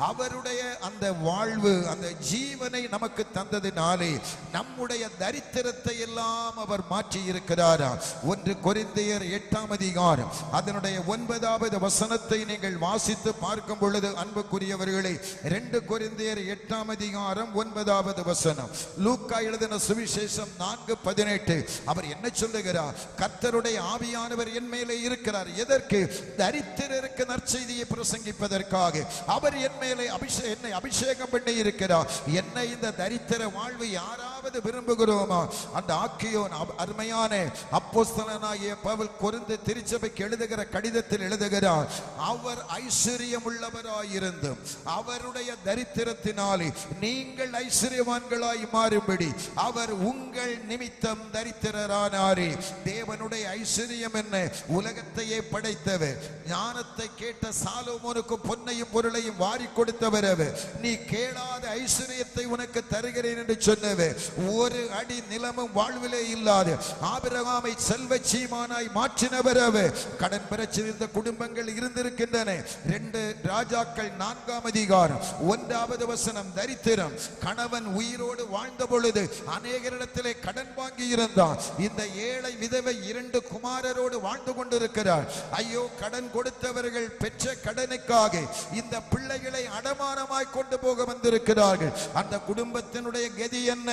அவருடைய அந்த வாழ்வு, அந்த ஜீவனை நமக்கு தந்ததினாலே நம்முடைய தரித்திரத்தை எல்லாம் அவர் மாற்றி இருக்கிறாரா? 1 கொரிந்தியர் 8ஆம் அதிகாரம் அதனுடைய 9வது வசனத்தை நீங்கள் வாசித்து பார்க்கும் பொழுது, அன்புக்குரியவர்களே, 2 கொரிந்தியர் 8ஆம் அதிகாரம் 9வது வசனம், லூக்கா எழுதின சுவிசேஷம் 4:18. அவர் என்ன சொல்லுகிறார்? கர்த்தருடைய ஆவியானவர் என் மேலே இருக்கிறார். எதற்கு? தரித்திரருக்கு நற்செய்தியை பிரசங்கிப்பதற்காக. அவர் என் மேலே என்னை அபிஷேகம் பண்ணி இருக்கிறார். என்னை இந்த தரித்திர வாழ்வு யாராவது விரும்புகிறோமா? அந்த ஆக்கியோன் அருமையான அப்போஸ்தலனாகிய பவுல் கொரிந்து திருச்சபைக்கு எழுதுகிற கடிதத்தில் எழுதுகிறார், அவர் ஐஸ்வர்யம் உள்ளவராயிருந்தும் அவருடைய தரித்திரத்தினாலே நீங்கள் ஐஸ்வர்யவான்களாய் மாறும்படி அவர் உங்கள் நிமித்தம் தரித்திரரானாரே. தேவனுடைய ஐஸ்வர்யம் என்ன? உலகத்தையே படைத்தவர், ஞானத்தை கேட்ட சாலோமோனுக்கு பொன்னையும் பொருளையும் வாரி கொடுத்தவர் அவர். நீ கேளாத ஐஸ்வர்யத்தை உனக்கு தருகிறேன் என்று சொன்னவர். ஒரு அடி நிலமும் வாழ்விலே இல்லாது ஆபிரகாமை செல்வ சீமானாய் மாற்றினவர் அவர். கடன் பிரச்சனை இருந்த குடும்பங்கள் இருந்திருக்கின்றன. 2 ராஜாக்கள் 4ஆம் அதிகாரம் 1வது வசனம், தரித்திரம். கணவன் உயிரோடு வாழ்ந்த பொழுது அநேகரிடத்திலே கடன் வாங்கி இருந்தான். இந்த ஏழை விதவை 2 குமாரரோடு வாழ்ந்து கொண்டிருக்கிறார். ஐயோ, கடன் கொடுத்தவர்கள் பெற்ற கடனுக்காக இந்த பிள்ளைகளை அடமானமாய் கொண்டு போக வந்திருக்கிறார்கள். அந்த குடும்பத்தினுடைய கதி என்ன?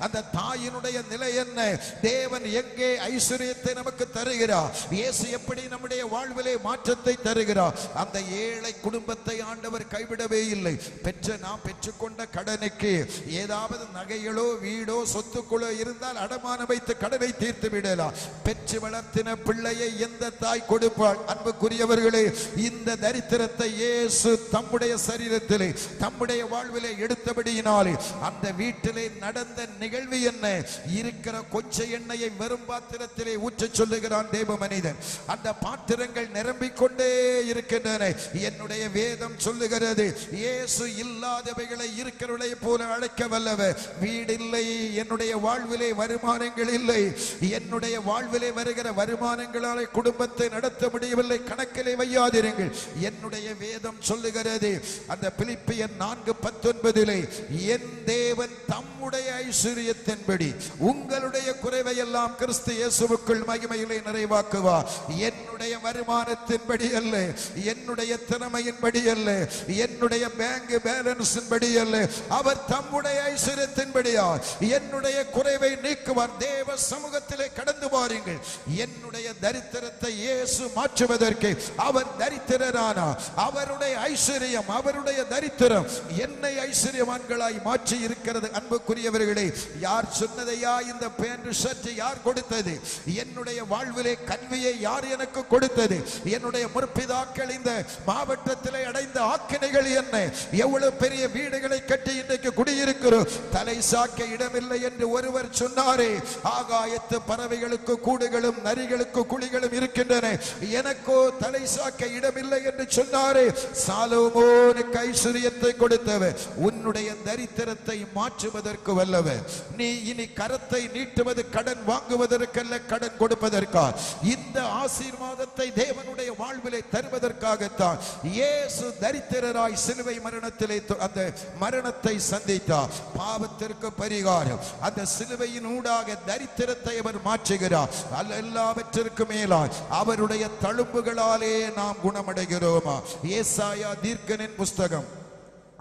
அந்த தாயினுடைய நிலை என்ன? தேவன் எங்கே ஐஸ்வர்யத்தை நமக்கு தருகிறார்? இயேசு எப்படி நம்முடைய வாழ்விலே மாற்றத்தை தருகிறார். அந்த ஏழை குடும்பத்தை ஆண்டவர் கைவிடவே இல்லை. நாம் பெற்றுக்கொண்ட கடனுக்கு ஏதாவது நகைகளோ வீடோ சொத்துக்களோ இருந்தால் அடமானம் வைத்து கடனை தீர்த்து விடலாம். பெற்று வளர்த்தின பிள்ளையை எந்த தாய் கொடுப்பாள்? அன்புக்குரியவர்களே, இந்த தரித்திரத்தை இயேசு தம்முடைய சரீரத்திலே தம்முடைய வாழ்விலே எடுத்தபடியினாலே அந்த வீட்டிலே நடந்த நிகழ்வு என்ன? இருக்கிற கொஞ்ச எண்ணெயை வெறும் பாத்திரத்திலே ஊற்ற சொல்லுகிறான் தேவ மனிதன். அந்த பாத்திரங்கள் நிரம்பிக் கொண்டே இருக்கின்றன. என்னுடைய வேதம் சொல்லுகிறது, இயேசு இல்லாதவைகளை இருக்கிறவளை போல அழைக்க வல்லவர். வீடு இல்லை, என்னுடைய வாழ்விலே வருமானங்கள் இல்லை, என்னுடைய வாழ்விலே வருகிற வருமானங்களாலே குடும்பத்தை நடத்த முடியவில்லை, கணக்கிலே வையாதிருங்கள். என்னுடைய வேதம் சொல்லுகிறது, அந்த பிலிப்பியர் 4:19 என் தேவன் தம்முடைய ஐஸ்வரியத்தின்படி உங்களுடைய குறைவை எல்லாம் கிறிஸ்து இயேசுவுக்குள் மகிமையிலே நிறைவாக்குவார். என்னுடைய வருமானத்தின்படி அல்ல, என்னுடைய திறமையின்படி அல்ல, என்னுடைய பேங்க் பேலன்ஸின் படி அல்ல, அவர் தம்முடைய ஐஸ்வரியத்தின்படியா என்னுடைய குறைவை நீக்குவார். தேவ சமூகத்திலே கடந்து வாருங்கள். என்னுடைய தரித்திரத்தை இயேசு மாற்றுவதற்கு அவர் தரித்திரரானார். அவருடைய ஐஸ்வர்யம், அவருடைய தரித்திரம் என்னை ஐஸ்வர்யவான்களாய் மாற்றி இருக்கிறது. அன்புக்குரியவர்களே, யார் சொன்னதையா இந்த பேண்ட் ஷர்ட் யார் கொடுத்தது? என்னுடைய வாழ்விலே கல்வியை யார் எனக்கு கொடுத்தது? என்னுடைய முற்பிதாக்கள் இந்த மாவட்டத்திலே அடைந்த ஆக்கினைகள் என்ன? எவ்வளவு பெரிய வீடுகளை கட்டி இன்றைக்கு குடியிருக்கிறோம். தலை சாக்க இடமில்லை என்று ஒருவர் சொன்னாரே, ஆகாயத்து பறவைகளுக்கு கூடுகளும் நரிகளுக்கு குழிகளும் இருக்கின்றன, எனக்கோ தலை சாக்க இடமில்லை என்று சொன்னாரே. சாலோமோனுக்கு ஐஸ்வரியத்தை கொடுத்தவர் உன்னுடைய தரித்திரத்தை மாற்றுவதற்கு வல்லவர். நீ இனி கரத்தை நீட்டுவது கடன் வாங்குவதற்கல்ல, கடன் கொடுப்பதற்கா. இந்த ஆசீர்வாதத்தை தேவனுடைய வாழ்விலே தருவதற்காகத்தான் இயேசு தரித்திரராய் சிலுவை மரணத்திலே அந்த மரணத்தை சந்தித்தார். பாவத்திற்கு பரிகாரம் அந்த சிலுவையின் ஊடாக தரித்திரத்தை அவர் மாற்றுகிறார். எல்லாவற்றிற்கும் மேலாய் அவருடைய தழும்புகளாலே நாம் குணமடைகிறோமா? ஏசாயா தீர்க்கனின் புஸ்தகம்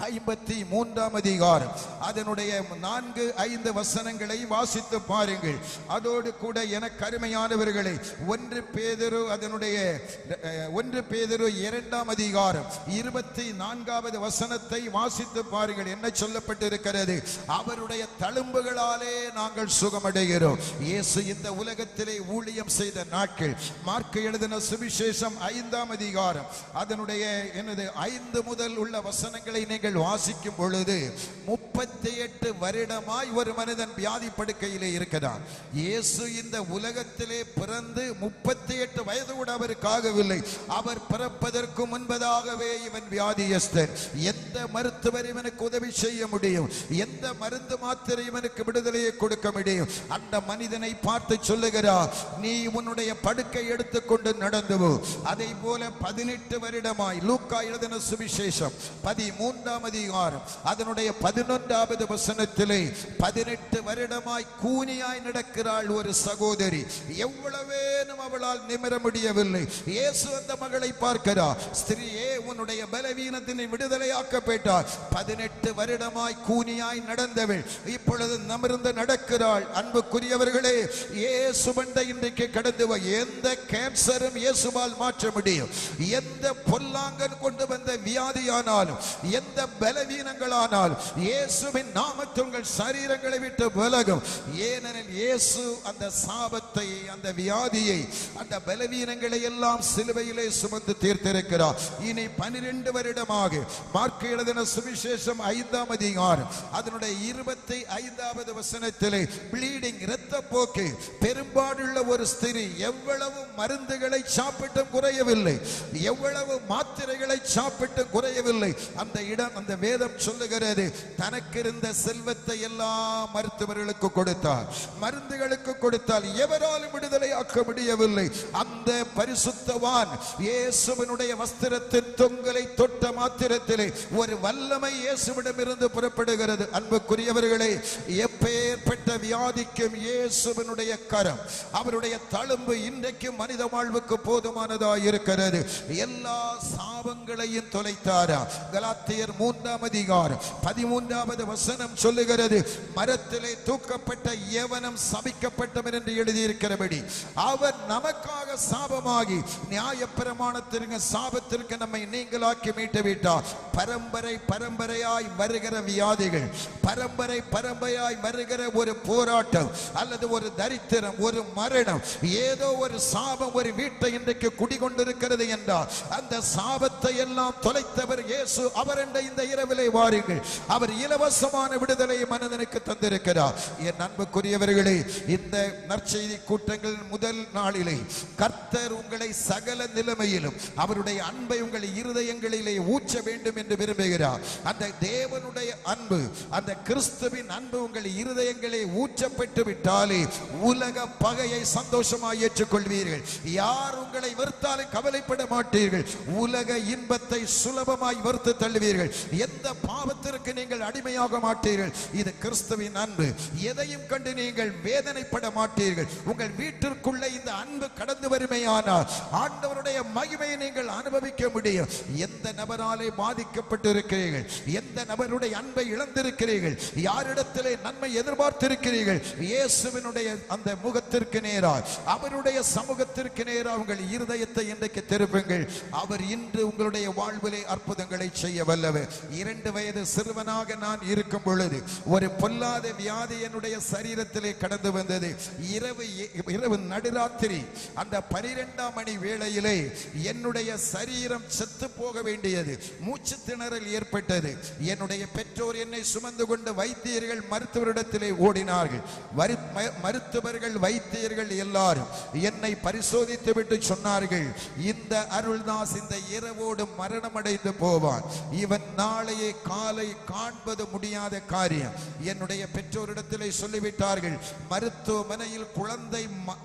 53ஆம் அதிகாரம் அதனுடைய 4-5 வசனங்களை வாசித்து பாருங்கள். அதோடு கூட எனக்கு அருமையானவர்களை 1 பேதுரு அதனுடைய 1 பேதுரு 2ஆம் அதிகாரம் 24வது வசனத்தை வாசித்து பாருங்கள். என்ன சொல்லப்பட்டிருக்கிறது? அவருடைய தழும்புகளாலே நாங்கள் சுகமடைகிறோம். இயேசு இந்த உலகத்திலே ஊழியம் செய்த நாட்கள், மார்க்கு எழுதின சுவிசேஷம் 5ஆம் அதிகாரம் அதனுடைய 5 முதல் உள்ள வசனங்களை நீங்கள் வாசிக்கும் பொழுது 38 வருடமாய் ஒரு மனிதன் வியாதி படுக்கையிலே இருக்கிறான். இயேசு இந்த உலகத்திலே பிறந்து 38 வயது கூட அவருக்கு ஆகவில்லை. அவர் பிறப்பதற்கு முன்பதாகவே இவன் வியாதியஸ்தன். எந்த மருத்துவர் இவனுக்கு உதவி செய்ய முடியும்? எந்த மருந்து மாத்திரை இவனுக்கு விடுதலையை கொடுக்க முடியும்? அந்த மனிதனை பார்த்து சொல்லுகிறார், நீ உன்னுடைய படுக்கை எடுத்துக்கொண்டு நடந்து போ. அதை போல 18 வருடமாய் லூக்கா எழுதின சுவிசேஷம் 13ஆம் அதிகாரம் அதனுடைய 11வது வசனத்திலே 18 வருடமாய் கூனியாய் நடக்கிறாள் ஒரு சகோதரி. எவ்வளவேனும் அவளால் நிமிர முடியவில்லை. இயேசு அந்த மகளை பார்க்கிறார். ஸ்திரீயே, உன்னுடைய பலவீனத்தினை விடுதலையாக்கப்பட்டார். 18 வருடமாய் கூனியாய் நடந்தவள் இப்பொழுது நிமிர்ந்து நடக்கிறாள். அன்புக்குரியவர்களே, இயேசுவண்டை இன்றைக்கு கடந்து எந்த கேன்சரும் இயேசுவால் மாற்ற முடியும். எந்த பொல்லாங்கன் கொண்டு வந்த வியாதியானாலும், எந்த பலவீனங்களானால் இயேசுவின் நாமத்தில் உங்கள் சரீரங்களை விட்டு விலகும். ஏனெனில் இயேசு அந்த சாபத்தை, அந்த வியாதியை, அந்த பலவீனங்களை எல்லாம் சிலுவையிலே சுமந்து தீர்த்திருக்கிறார். இனி 12 வருடமாக மார்க்கு எழுதின சுவிசேஷம் 5ஆம் அதிகாரம் அதனுடைய 25வது வசனத்திலே ப்ளீடிங், இரத்தப்போக்கு பெரும்பாடுள்ள ஒரு ஸ்திரீ எவ்வளவு மருந்துகளை சாப்பிட்டும் குறையவில்லை, எவ்வளவு மாத்திரைகளை சாப்பிட்டும் குறையவில்லை. அந்த இடம், அந்த வேதம் சொல்லுகிறது, தனக்கு இருந்த செல்வத்தை எல்லாம் மருத்துவர்களுக்கு கொடுத்தார், மருந்துகளுக்கு கொடுத்தால் எவராலும் விடுதலையாக்க முடியவில்லை. அந்த பரிசுத்தவான் இயேசுவினுடைய வஸ்திரத்தின் தொங்கலை தொட்ட மாத்திரத்திலே ஒரு வல்லமை இயேசுவிடமிருந்து புறப்படுகிறது. அன்புக்குரியவர்களே, எப்பேற்பட்ட வியாதிக்கும் இயேசுவினுடைய கரம், அவருடைய தழும்பு இன்றைக்கு மனித வாழ்வுக்கு போதுமானதாக இருக்கிறது. எல்லா சாபங்களையும் தொலைத்தாரா. கலாத்தியர் 3ஆம் அதிகாரம் 13வது வசனம் சொல்லுகிறது, மரத்திலே தூக்கப்பட்ட எவனும் சபிக்கப்பட்டவன் என்று எழுதியிருக்கிறபடி அவர் நமக்காக சாபமாகி நியாயப்பிரமாணத்திற்கு சாபத்திற்கு நம்மை நீங்களாக்கி மீட்டு விட்டார். பரம்பரை பரம்பரையாய் வருகிற வியாதிகள், பரம்பரை பரம்பரையாய் வருகிற ஒரு போராட்டம் அல்லது ஒரு தரித்திரம், ஒரு மரணம், ஏதோ ஒரு சாபம் ஒரு வீட்டை இன்றைக்கு குடிகொண்டிருக்கிறது என்றால் அந்த சாபத்தை எல்லாம் தொலைத்தவர் இயேசு. அவர் இந்த இரவிலே வாருங்கள், அவர் இலவசமான விடுதலை மனிதனுக்கு தந்திருக்கிறார். என் அன்புக்குரியவர்களே, இந்த நற்செய்தி கூட்டங்கள் முதல் நாளிலே கர்த்தர் உங்களை சகல நிலைமையிலும் அவருடைய அன்பை உங்கள் இருதயங்களிலே ஊற்ற வேண்டும் என்று விரும்புகிறார். அந்த தேவனுடைய அன்பு, அந்த கிறிஸ்துவின் அன்பு உங்கள் இருதயங்களே ஊற்றப்பட்டு விட்டாலே உலக பகையை சந்தோஷமாய் ஏற்றுக்கொள்வீர்கள். யார் உங்களை வெறுத்தாலும் கவலைப்பட மாட்டீர்கள். உலக இன்பத்தை சுலபமாய் வெறுத்து தள்ளுவீர்கள். எந்த பாவத்திற்கு நீங்கள் அடிமையாக மாட்டீர்கள். இது கிறிஸ்துவின் அன்பு. எதையும் கண்டு நீங்கள் வேதனைப்பட மாட்டீர்கள். உங்கள் வீட்டிற்குள்ளே இந்த அன்பு கடந்து வருமையானால் ஆண்டவருடைய மகிமையை நீங்கள் அனுபவிக்க முடியும். எந்த நபராலே பாதிக்கப்பட்டிருக்கிறீர்கள், எந்த நபருடைய அன்பை இழந்திருக்கிறீர்கள், யாரிடத்திலே நன்மை எதிர்பார்த்திருக்கிறீர்கள், இயேசுவினுடைய அந்த முகத்திற்கு நேராக, அவருடைய சமூகத்திற்கு நேராக உங்கள் இருதயத்தை இன்றைக்கு திருப்புங்கள். அவர் இன்று உங்களுடைய வாழ்விலே அற்புதங்களை செய்ய வல்லவர். 2 வயது சிறுவனாக நான் இருக்கும் பொழுது ஒரு பொல்லாத வியாதி என்னுடைய சரீரத்திலே கடந்து வந்தது. இரவு நடுராத்திரி அந்த 12ஆம் மணி வேளையிலே என்னுடைய சரீரம் செத்து போக வேண்டியது, மூச்சு திணறல் ஏற்பட்டது. என்னுடைய பெற்றோர் என்னை சுமந்து கொண்டு வைத்தியர்கள் மருத்துவரிடத்திலே ஓடினார்கள். மருத்துவர்கள் வைத்தியர்கள் எல்லாரும் என்னை பரிசோதித்து விட்டு சொன்னார்கள், இந்த அருள்தாஸ் இந்த இரவோடு மரணமடைந்து போவான். இவன் நாளையே காலை காண்பது முடியாத காரியம். என்னுடைய பெற்றோரிடத்திலே சொல்லிவிட்டார்கள், மருத்துவமனையில் குழந்தை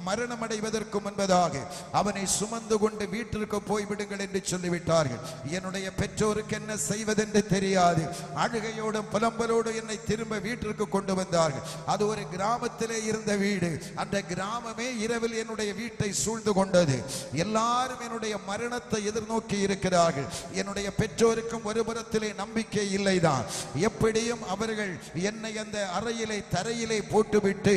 மரணம் அடைவதற்கு முன்பதாக அவனை சுமந்து கொண்டு வீட்டிற்கு போய்விடுங்கள் என்று சொல்லிவிட்டார்கள். என்னுடைய பெற்றோருக்கு என்ன செய்வதென்று தெரியாது. அழுகையோடும் புலம்பலோடு என்னை திரும்ப வீட்டிற்கு கொண்டு வந்தார்கள். அது ஒரு கிராமத்திலே இருந்த வீடு. அந்த கிராமமே இரவில் என்னுடைய வீட்டை சூழ்ந்து கொண்டது. எல்லாரும் என்னுடைய மரணத்தை எதிர்நோக்கி இருக்கிறார்கள். என்னுடைய பெற்றோருக்கும் ஒரு புறத்திலே நம்பிக்கை இல்லைதான். எப்படியும் அவர்கள் என்னை அந்த அறையிலே தரையிலே போட்டுவிட்டு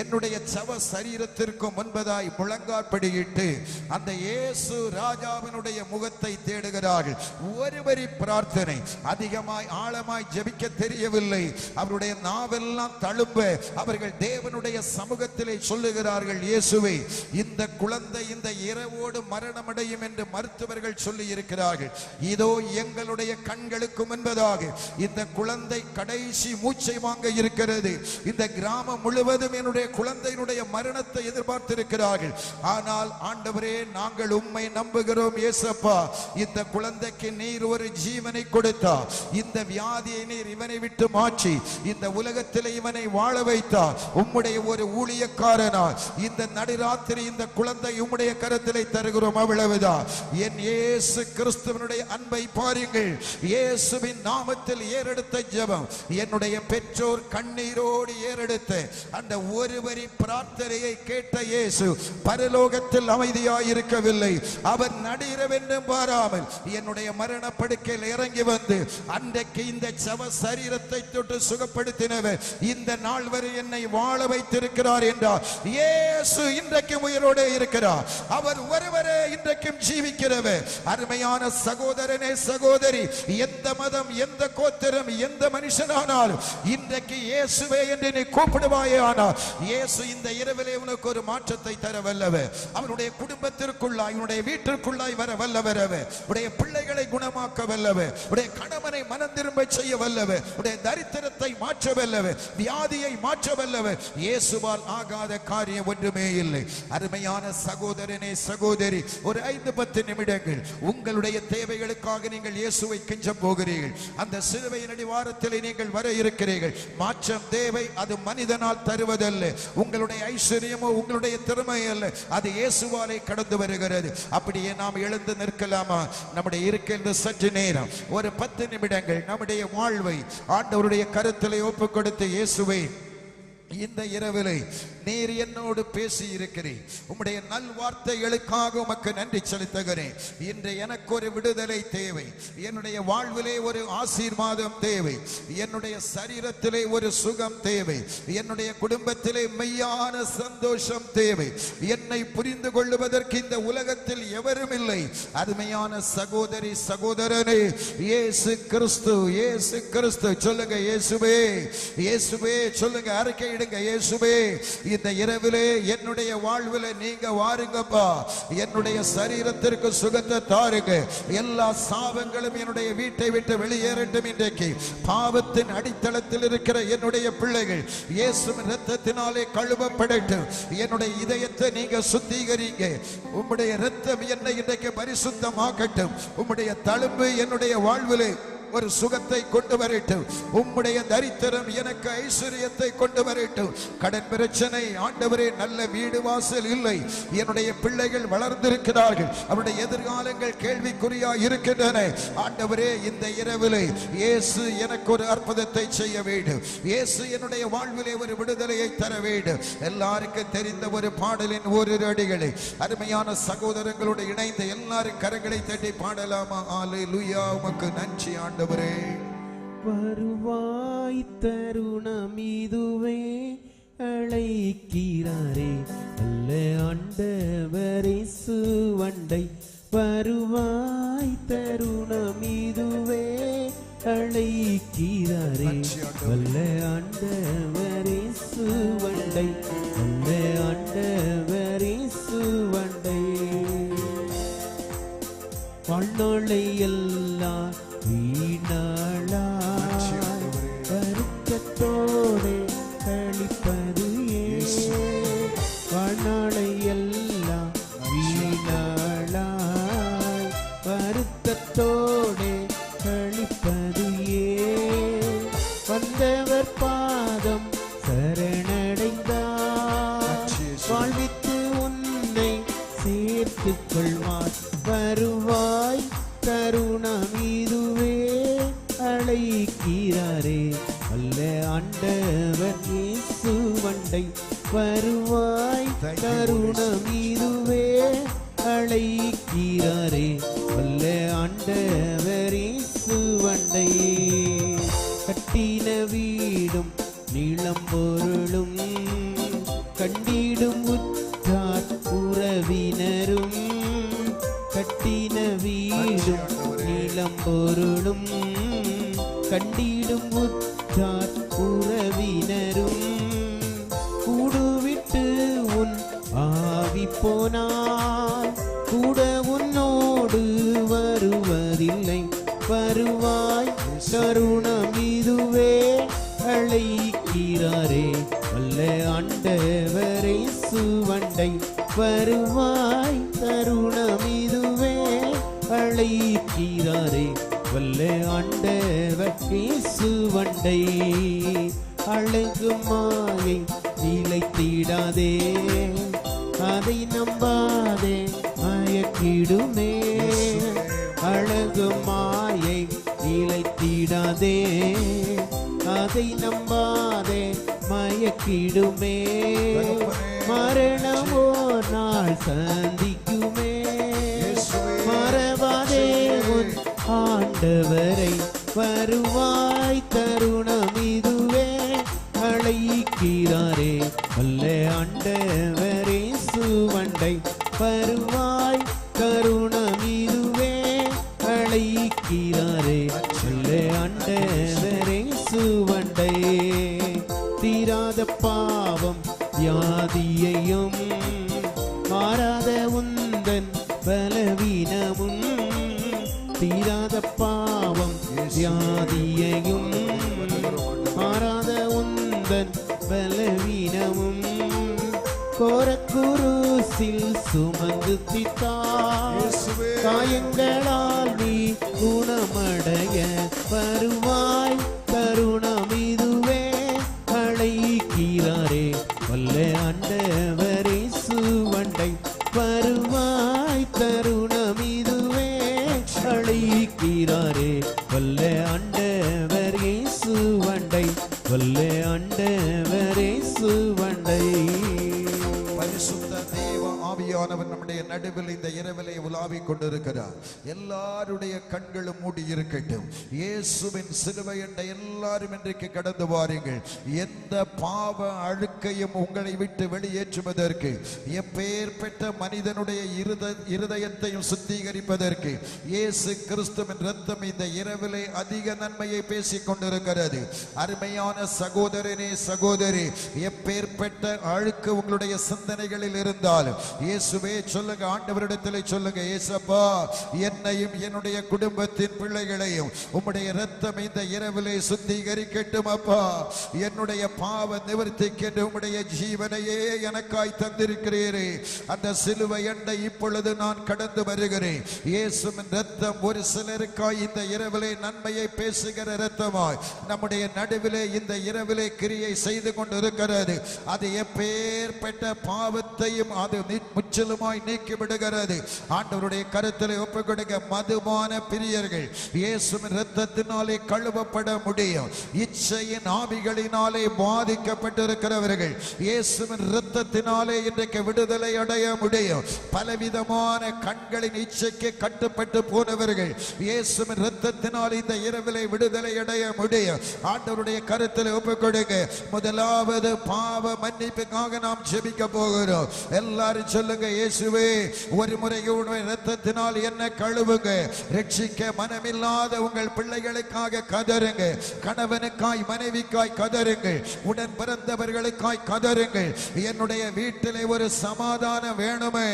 என்னுடைய சவ சரீரத்திற்கு முன்பதாய் முழங்காற்படியிட்டு அந்த இயேசு ராஜாவினுடைய முகத்தை தேடுகிறார்கள். ஒருவரி பிரார்த்தனை, அதிகமாய் ஆழமாய் ஜெபிக்க தெரியவில்லை. அவருடைய நாவெல்லாம் தழும்ப அவர்கள் தேவனுடைய சமூகத்திலே சொல்லுகிறார்கள், இயேசுவே, இந்த குழந்தை இந்த இரவோடு மரணமடையும் என்று மருத்துவர்கள் சொல்லி இருக்கிறார்கள். இதோ எங்களுடைய கண்களுக்கு முன்பதாக இந்த குழந்தை கடைசி மூச்சை வாங்க இருக்கிறது. இந்த கிராமம் முழுவதும் என்னுடைய குழந்தையினுடைய மரணத்தை எதிர்பார்த்திருக்கிறார்கள். ஆனால் ஆண்டவரே, நாங்கள் உம்மை நம்புகிறோம் இயேசப்பா. இந்த குழந்தைக்கு நீர் ஒரு ஜீவனை கொடுத்தார். இந்த வியாதியை நீர் இவனை விட்டு மாற்றி இந்த உலகத்தில் இவனை வாழ வைத்தார். உம்முடைய ஒரு ஊழியக்காரனார் இந்த நடுராத்திரி இந்த குழந்தை உம்முடைய கரத்திலே தருகிறோம். அவ்வளவுதான். என் இயேசு கிறிஸ்துவனுடைய அன்பை பாருங்கள். இயேசுவின் நாமத்தில் ஏறெடுத்த ஜெபம், என்னுடைய பெற்றோர் கண்ணீரோடு ஏறெடுத்த அந்த ஒருவரி பிரார்த்தனையை கேட்ட இயேசு பரலோகத்தில் அமைதியாயிருக்கவில்லை. அவர் நடுஇரவென்றும் பாராமல் என்னுடைய மரண படுக்கையில் இறங்கி வந்து அன்றைக்கு இந்த சவ சரீரத்தை தொட்டு சுகப்படுத்தினவர் இந்த நாள் வரை என்னை வாழ வைத்திருக்கிறார் என்றார். இயேசு இன்றைக்கு உயிரோடு இருக்கிறார். அவர் ஒருவரே இன்றைக்கும் ஜீவிக்கிறவர். அருமையான சகோதரனே, சகோதரி, எந்த மதம், எந்த கோத்திரம், எந்த மனுஷனானாலும் இன்றைக்கு இயேசுவே என்று நீ கூப்பிடுவாயே ஆனால் இயேசு இந்த இரவிலே உனக்கு ஒரு மாற்றத்தை தர வல்லவர். அவருடைய குடும்பத்திற்குள்ளாய், உன்னுடைய வீட்டிற்குள்ளாய் வர வல்லவர். உடைய பிள்ளைகளை குணமாக்க வல்லவர். உடைய கணவனை மனம் திரும்ப செய்ய வல்லவர். உடைய தரித்திரத்தை மாற்ற வல்லவர். வியாதியை மாற்ற வல்லவர். இயேசுவால் ஆகாத காரியம் ஒன்றுமே இல்லை. அருமையான சகோதரனே, சகோதரி, ஒரு 5-10 நிமிடங்கள் உங்களுடைய தேவைகளுக்காக நீங்கள் இயேசுவை கெஞ்ச போகிறீர்கள். அந்த சிலுவையின் அடிவாரத்தில் நீங்கள் வர இருக்கிறீர்கள். மாற்றம் தேவை. அது மனிதனால் தருவதல்ல. உங்களுடைய ஐஸ்வர்யமோ உங்களுடைய திறமை அல்ல. அது இயேசுவாலே கடந்து வருகிறது. அப்படியே நாம் எழுந்து நிற்கலாமா? நம்முடைய இருக்கின்ற சற்று நேரம் ஒரு 10 நிமிடங்கள் நம்முடைய வாழ்வை ஆண்டவருடைய கருத்திலே ஒப்புக் கொடுத்து, இயேசுவை, இந்த இரவிலே நீர் என்னோடு பேசி இருக்கிறேன். உம்முடைய நல் வார்த்தைகளுக்காக உமக்கு நன்றி செலுத்துகிறேன். இன்று எனக்கு ஒரு விடுதலை தேவை. என்னுடைய வாழ்விலே ஒரு ஆசீர்வாதம் தேவை. என்னுடைய சரீரத்திலே ஒரு சுகம் தேவை. என்னுடைய குடும்பத்திலே மெய்யான சந்தோஷம் தேவை. என்னை புரிந்து கொள்ளுவதற்கு இந்த உலகத்தில் எவரும் இல்லை. அருமையான சகோதரி சகோதரனே, இயேசு கிறிஸ்து, இயேசு கிறிஸ்து. சொல்லுங்க இயேசுவே, இயேசுவே சொல்லுங்க, அறிக்கையிடுங்க இயேசுவே. இந்த இரவிலே என்னுடைய வாழ்விலே நீங்க வாருங்கப்பா. என்னுடைய சரீரத்திற்கு சுகத்தை தாருங்க. எல்லா சாபங்களும் என்னுடைய வீட்டை விட்டு வெளியேறட்டும். இன்றைக்கு பாவத்தின் அடித்தளத்தில் இருக்கிற என்னுடைய பிள்ளைகள் இயேசுவின் இரத்தத்தினாலே கழுவப்படட்டும். என்னுடைய இதயத்தை நீங்க சுத்திகரிங்க. உம்முடைய இரத்தம் என்னை இன்றைக்கு பரிசுத்தமாக்கட்டும். உம்முடைய தழும்பு என்னுடைய வாழ்விலே ஒரு சுகத்தை கொண்டு வரட்டும். உம்முடைய தரித்திரம் எனக்கு ஐஸ்வர்யத்தை கொண்டு வரட்டும். கடன் பிரச்சனை ஆண்டவரே, நல்ல வீடு வாசல் இல்லை. என்னுடைய பிள்ளைகள் வளர்ந்திருக்கிறார்கள், அவருடைய எதிர்காலங்கள் கேள்விக்குறியா இருக்கின்றன. ஆண்டவரே, இந்த இரவிலே இயேசு எனக்கு ஒரு அற்புதத்தை செய்ய வேண்டும். இயேசு என்னுடைய வாழ்விலே ஒரு விடுதலையை தர வேண்டும். எல்லாருக்கும் தெரிந்த ஒரு பாடலின் ஓரிரு அடிகளை அருமையான சகோதரங்களோடு இணைந்து எல்லாரும் கரங்களை தட்டி பாடலாமா? அல்லேலூயா, உமக்கு நன்றி ஆண்டவரே. வருவாய் தருணம் இதுவே, அழைக்கிறாரே அல்ல ஆண்டவரே சுவண்டை. வருவாய் தருணம் இதுவே, அழைக்கிறாரே அல்ல ஆண்டவரே சுவண்டை, அல்ல ஆண்டவரே சுவண்டை. வாழ்நாளை எல்லாம் வீணாளாய் வருத்தத்தோடு கழிப்பது ஏன்? வாழ்நாளை எல்லாம் வீணாளாய் வருத்தத்தோடு கழிப்பது ஏன்? வந்தவர் பாதம் சரணடைந்தார், வாழ்வித்து உன்னை சேர்த்துக் கொள்வார். வருவாய் தருணம் இதுவே, அழைக்கிறாரே அல்ல ஆண்டவர் இயேசுவண்டை. வருவாய் தருணம் இதுவே, அழைக்கிறாரே அல்ல ஆண்டவர் இயேசுவண்டை. கட்டின வீடும் நீளம் பொருளும் கண்டிடும் உற்றார் உறவினரும், கட்டின வீடும் நீளம் பொருளும் கண்டிடும் உற்றார் உறவினரும், கூடுவிட்டு உன் ஆவி போனால் கூட உன்னோடு வருவதில்லை. வருவாய் தருணம் இதுவே, அழைக்கிறாரே அல்ல ஆண்டவரே சுவண்டை. வருவாய் தருணம் இதுவே, அழைக்கிறாரே வல்ல ஆண்டவர் இயேசுவண்டை. அழகு மாயை நிலைத்திடாதே, அதை நம்பாதே மயக்கிடுமே. அழகு மாயை நிலைத்திடாதே, அதை நம்பாதே மயக்கிடுமே. மரணம் ஓர் நாள் சந்திக்குமே, மறவாதே உன் ஆண்டவரை. வருவாய் தருணம் இதுவே, அழைக்கிறாரே அல்ல ஆண்டவரே சுவண்டை. வருவாய் தருணம் இதுவே, அழைக்கிறாரே அல்ல ஆண்டவரே சுவண்டை. தீராத பாவம் வியாதியையும் மாறாத உந்தன் பலவீனமும், தீராத பாவம் வியாதியையும் மாறாத உந்தன் பலவீனமும், கோரக்குருசில் சுமந்து தீர்த்தார் காயங்களால் நீ குணமடைய. வருவாய் தருணம் இதுவே, அழைக்கிறாரே வல்ல ஆண்டவரே சுவண்டை. வருவாய் தருணம் இதுவே, அழைக்கிறாரே வல்ல ஆண்டவரே சுவண்டை, வல்ல ஆண்டவரே சுவண்டை. நம்முடைய நடுவில் இந்த இரவிலே உலாவிக் கொண்டிருக்கிறார். எல்லாருடைய கண்களும் மூடி இருக்கட்டும். இயேசுவின் சிலுவை என்ற எல்லாரும் இன்றைக்கு கடந்து வாருங்கள். எந்த பாவ அழுக்கையும் உங்களை விட்டு வெளியேற்றுவதற்கு, எப்பேற்பட்ட மனிதனுடைய இருதயத்தையும் சுத்திகரிப்பதற்கு இயேசு கிறிஸ்துவின் இரத்தம் இந்த இரவிலே அதிக நன்மையை பேசிக் கொண்டிருக்கிறது. அருமையான சகோதரனே, சகோதரி, எப்பேற்பட்ட அழுக்கு உங்களுடைய சிந்தனைகளில் இருந்தாலும் இயேசுவே சொல்லுங்க, ஆண்டவரிடத்திலே சொல்லுங்க, இயேசப்பா, என்னையும் என்னுடைய குடும்பத்தின் பிள்ளைகளையும் உம்முடைய இரத்தம் இந்த இரவிலே சுத்திகரிக்கட்டும். அப்பா, என்னுடைய பாவ நிவர்த்திக்கென்று உம்முடைய ஜீவனையே எனக்காய் தந்திருக்கிறீரே. அந்த சிலுவை எண்ணை இப்பொழுது நான் கடந்து வருகிறேன். இயேசுவின் இரத்தம் ஒரு சிலருக்காய் இந்த இரவிலே நன்மையை பேசுகிற இரத்தமாய் நம்முடைய நடுவிலே இந்த இரவிலே கிரியை செய்து கொண்டிருக்கிறது. அது எப்பேற்பட்ட பாவத்தையும் அது முற்றிலுமாய் நீக்கி விடுகிறது. ஆண்டவருடைய கருத்திலே ஒப்புக் கொடுக்க, மதுபான பிரியர்கள் இயேசுவின் இரத்தத்தினாலே கழுவப்பட முடியும். இச்சையின் ஆவிகளினாலே பாதிக்கப்பட்டிருக்கிறவர்கள் இயேசுவின் இரத்தத்தினாலே இன்றைக்கு விடுதலை அடைய முடியும். பலவிதமான கண்களின் இச்சைக்கு கட்டுப்பட்டு போனவர்கள் இயேசுவின் இரத்தத்தினால் இந்த இரவிலே விடுதலை அடைய முடியும். ஆண்டவருடைய கருத்தில் ஒப்புக் கொடுங்க. முதலாவது பாவ மன்னிப்புக்காக நாம் ஜெபிக்க போகிறோம். எல்லாரும் சொல்லுங்க, இயேசுவே, ஒரு முறை இரத்தத்தினால் என்ன கழுவுங்க. ரட்சிக்க மனமில்லாத உங்கள் பிள்ளைகளுக்காக கதறுங்க. கணவனுக்காய் மனைவிக்காய் கதறுங்கள். உடன் பிறந்தவர்களுக்காய் கதறுங்கள். என்னுடைய வீட்டிலே ஒரு சமாதானம் வேணுமே,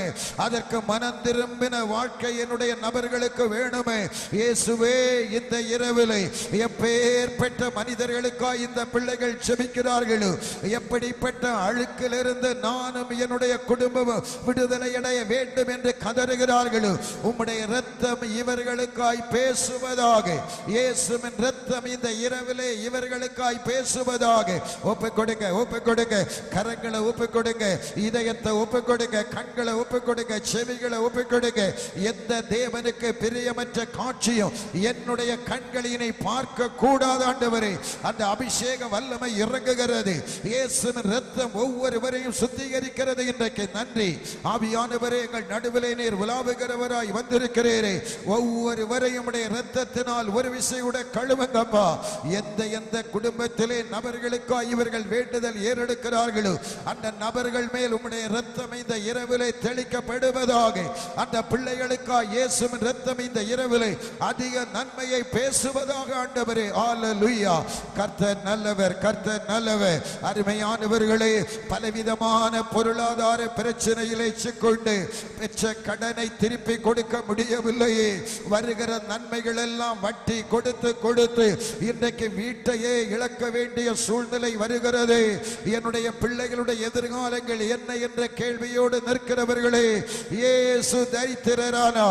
அதற்கு மனம் திரும்பின வாழ்க்கை என்னுடைய நபர்களுக்கு வேணுமே. இயேசுவே, இந்த இரவிலே எப்பேற்பட்ட மனிதர்களுக்காய் இந்த பிள்ளைகள் ஜெபிக்கிறார்களோ, எப்படிப்பட்ட அழுக்கிலிருந்து நானும் என்னுடைய குடும்பமும் விடுதலை அடைய வேண்டும் என்று கதறுகிறார்களோ, உம்முடைய இரத்தம் இவர்களுக்காய் பேசுவதாக. இயேசுவின் இரத்தம் இந்த இரவிலே இவர்களுக்காய் பேசுவதாக. ஒப்புக் கொடுங்க, ஒப்புக் கொடுங்க. கரங்களை ஒப்புக் கொடுங்க, இதயத்தை ஒப்புக் கொடுங்க, கண்களை ஒப்புக் கொடுங்க, செவிகளை ஒப்புக் கொடுங்க. எந்த தேவனுக்கு பிரியமற்ற காட்சியும் என்னுடைய கண்களினை பார்க்க கூடாது ஆண்டவரே. அந்த அபிஷேக வல்லமை இறங்குகிறது. இயேசுவின் இரத்தம் ஒவ்வொருவரையும் சுத்திகரிக்கிறது. இன்றைக்கு நன்றி ஆவியானவரே, எங்கள் நடுவிலே நீர் உலாவுகிறவராய் வந்திருக்கிறீரே. ஒவ்வொருவரையும் இரத்தத்தினால் ஒரு விசையுட கழுவுங்கப்பா. எந்த குடும்பத்திலே நபர்களுக்காய் இவர்கள் வேண்டுதல் ஏறெடுக்கிறார்களோ, அந்த நபர்கள் மேல் உம்முடைய இரத்தம் இந்த இரவிலே தெளிக்கப்படுவதாக. அந்த பிள்ளைகளுக்காய் இயேசுவின் இரத்தம் இந்த இரவிலே அதிக நன்மையை பேசுவதாக ஆண்டவரே. ஹல்லேலூயா. கர்த்தர் நல்லவர், கர்த்தர் நல்லவர். அருமையானவர்களே, பலவிதமான பொருளாதார பிரச்சனையிலே சிக்கொண்டு பெற்ற கடனை திருப்பி கொடுக்க முடியவில்லையே. வருகிற நன்மைகள் எல்லாம் வட்டி கொடுத்து கொடுத்து இன்றைக்கு வீட்டையே இழக்க வேண்டிய சூழ்நிலை வருகிறது. என்னுடைய பிள்ளைகளுடைய எதிர்காலங்கள் என்ன என்ற கேள்வியோடு நிற்கிறவர்களே, இயேசு தரித்திரரானா